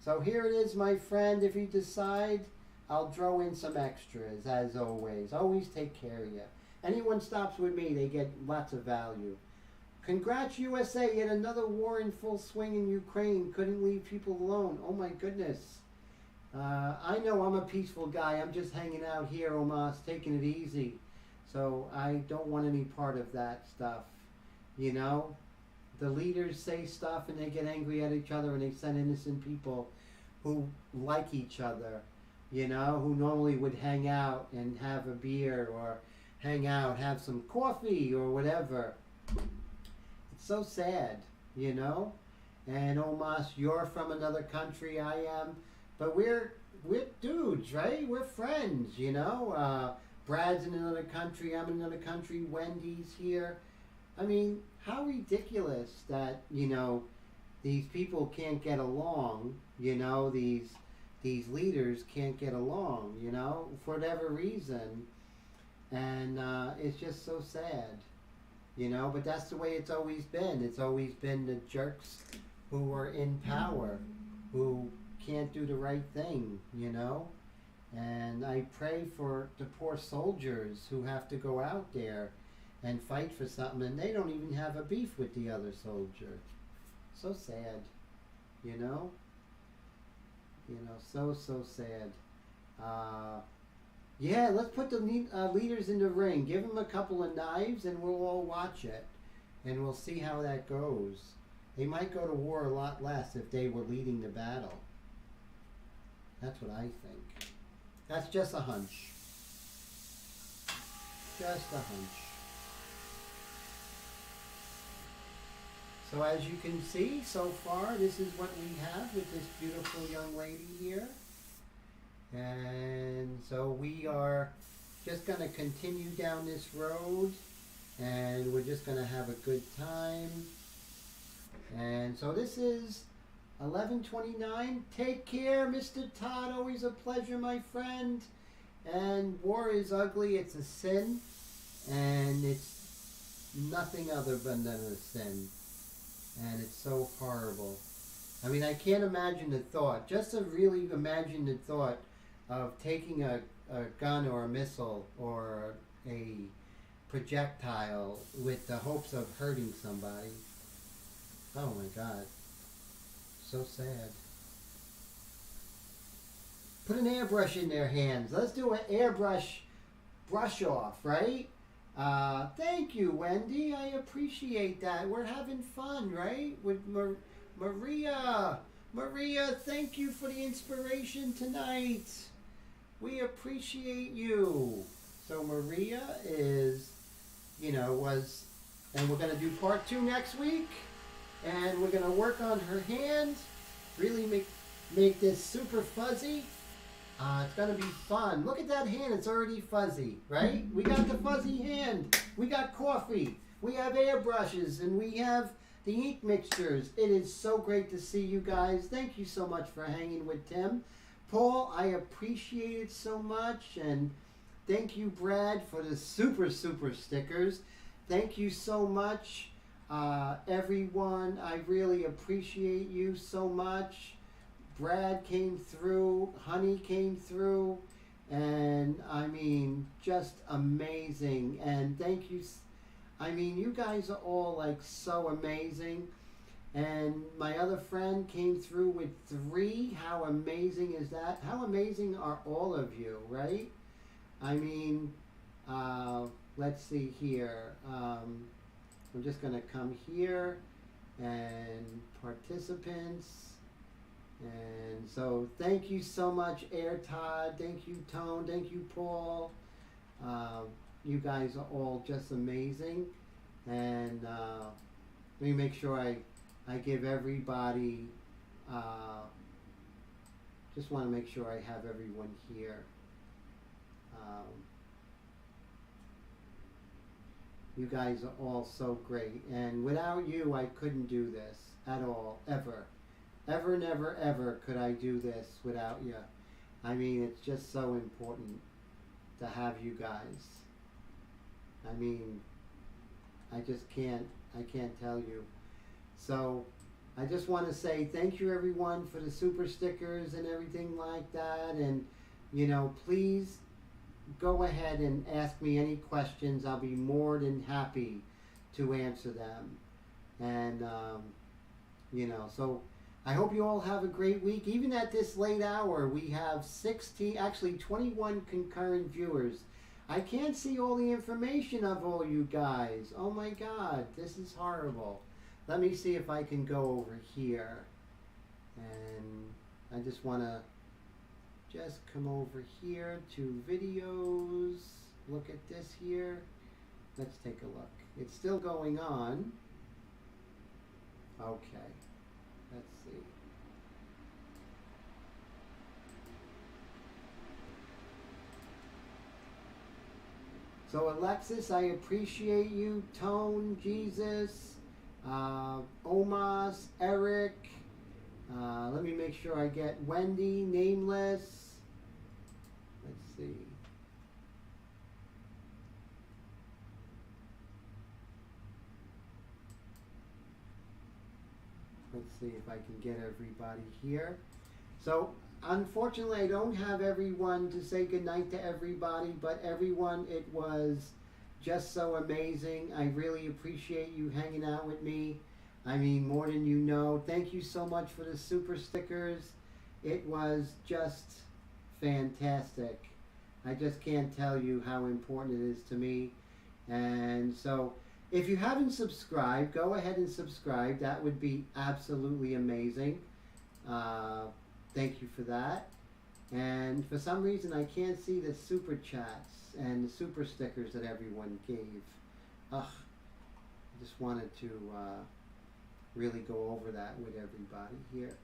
So here it is, my friend. If you decide, I'll throw in some extras, as always. Always take care of you. Anyone stops with me, they get lots of value. Congrats, USA. Yet another war in full swing in Ukraine. Couldn't leave people alone. Oh, my goodness. I know I'm a peaceful guy. I'm just hanging out here, Omas, taking it easy. So I don't want any part of that stuff. You know? The leaders say stuff and they get angry at each other and they send innocent people who like each other, you know, who normally would hang out and have a beer or hang out, have some coffee or whatever. It's so sad, you know. And Omas, you're from another country, I am, but we're dudes, right? We're friends, you know. Brad's in another country, I'm in another country, Wendy's here. I mean, how ridiculous that, you know, these people can't get along, you know, these leaders can't get along, you know, for whatever reason. And it's just so sad, you know, but that's the way it's always been. It's always been the jerks who are in power, who can't do the right thing, you know. And I pray for the poor soldiers who have to go out there and fight for something, and they don't even have a beef with the other soldier. So sad, you know? You know, so sad. Yeah, let's put the leaders in the ring. Give them a couple of knives, and we'll all watch it. And we'll see how that goes. They might go to war a lot less if they were leading the battle. That's what I think. That's just a hunch. Just a hunch. So as you can see, so far, this is what we have with this beautiful young lady here. And so we are just going to continue down this road, and we're just going to have a good time. And so this is 11:29. Take care, Mr. Todd. Always a pleasure, my friend. And war is ugly. It's a sin. And it's nothing other than a sin. And it's so horrible. I mean, I can't imagine the thought, just to really imagine the thought of taking a gun or a missile or a projectile with the hopes of hurting somebody. Oh my God. So sad. Put an airbrush in their hands. Let's do an airbrush brush off, right? Thank you, Wendy. I appreciate that. We're having fun, right? With Maria. Maria, thank you for the inspiration tonight. We appreciate you. So Maria is, and we're going to do part 2 next week. And we're going to work on her hand. Really make this super fuzzy. It's going to be fun. Look at that hand. It's already fuzzy, right? We got the fuzzy hand. We got coffee. We have airbrushes. And we have the ink mixtures. It is so great to see you guys. Thank you so much for hanging with Tim. Paul, I appreciate it so much. And thank you, Brad, for the super stickers. Thank you so much, everyone. I really appreciate you so much. Brad came through, Honey came through, and I mean, just amazing. And thank you. I mean, you guys are all like so amazing. And my other friend came through with 3. How amazing is that? How amazing are all of you, right? I mean, let's see here. We're just going to come here and participants. And so thank you so much, Air Todd. Thank you, Tone. Thank you, Paul. You guys are all just amazing. And let me make sure I give everybody, just want to make sure I have everyone here. You guys are all so great. And without you, I couldn't do this at all, ever. Ever, never, ever could I do this without you. I mean, it's just so important to have you guys. I mean, I can't tell you. So, I just want to say thank you everyone for the super stickers and everything like that. And, please go ahead and ask me any questions. I'll be more than happy to answer them. And, so I hope you all have a great week. Even at this late hour, we have 21 concurrent viewers. I can't see all the information of all you guys. Oh my God, this is horrible. Let me see if I can go over here. And I just want to come over here to videos. Look at this here. Let's take a look. It's still going on. Okay. Let's see. So Alexis, I appreciate you. Tone, Jesus, Omas, Eric. Let me make sure I get Wendy, Nameless. Let's see. Let's see if I can get everybody here. So, unfortunately, I don't have everyone to say goodnight to everybody, but everyone, it was just so amazing. I really appreciate you hanging out with me. I mean, more than you know. Thank you so much for the super stickers. It was just fantastic. I just can't tell you how important it is to me. And so, if you haven't subscribed, go ahead and subscribe. That would be absolutely amazing. Thank you for that. And for some reason, I can't see the super chats and the super stickers that everyone gave. Ugh, I just wanted to really go over that with everybody here.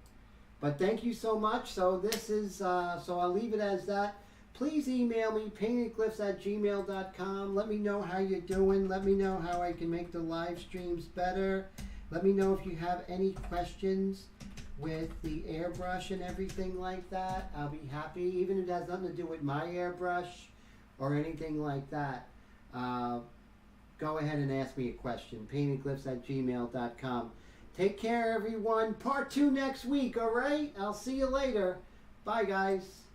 But thank you so much. So this is, so I'll leave it as that. Please email me, paintedglyphs@gmail.com. Let me know how you're doing. Let me know how I can make the live streams better. Let me know if you have any questions with the airbrush and everything like that. I'll be happy, even if it has nothing to do with my airbrush or anything like that. Go ahead and ask me a question, paintedglyphs@gmail.com. Take care, everyone. Part 2 next week, all right? I'll see you later. Bye, guys.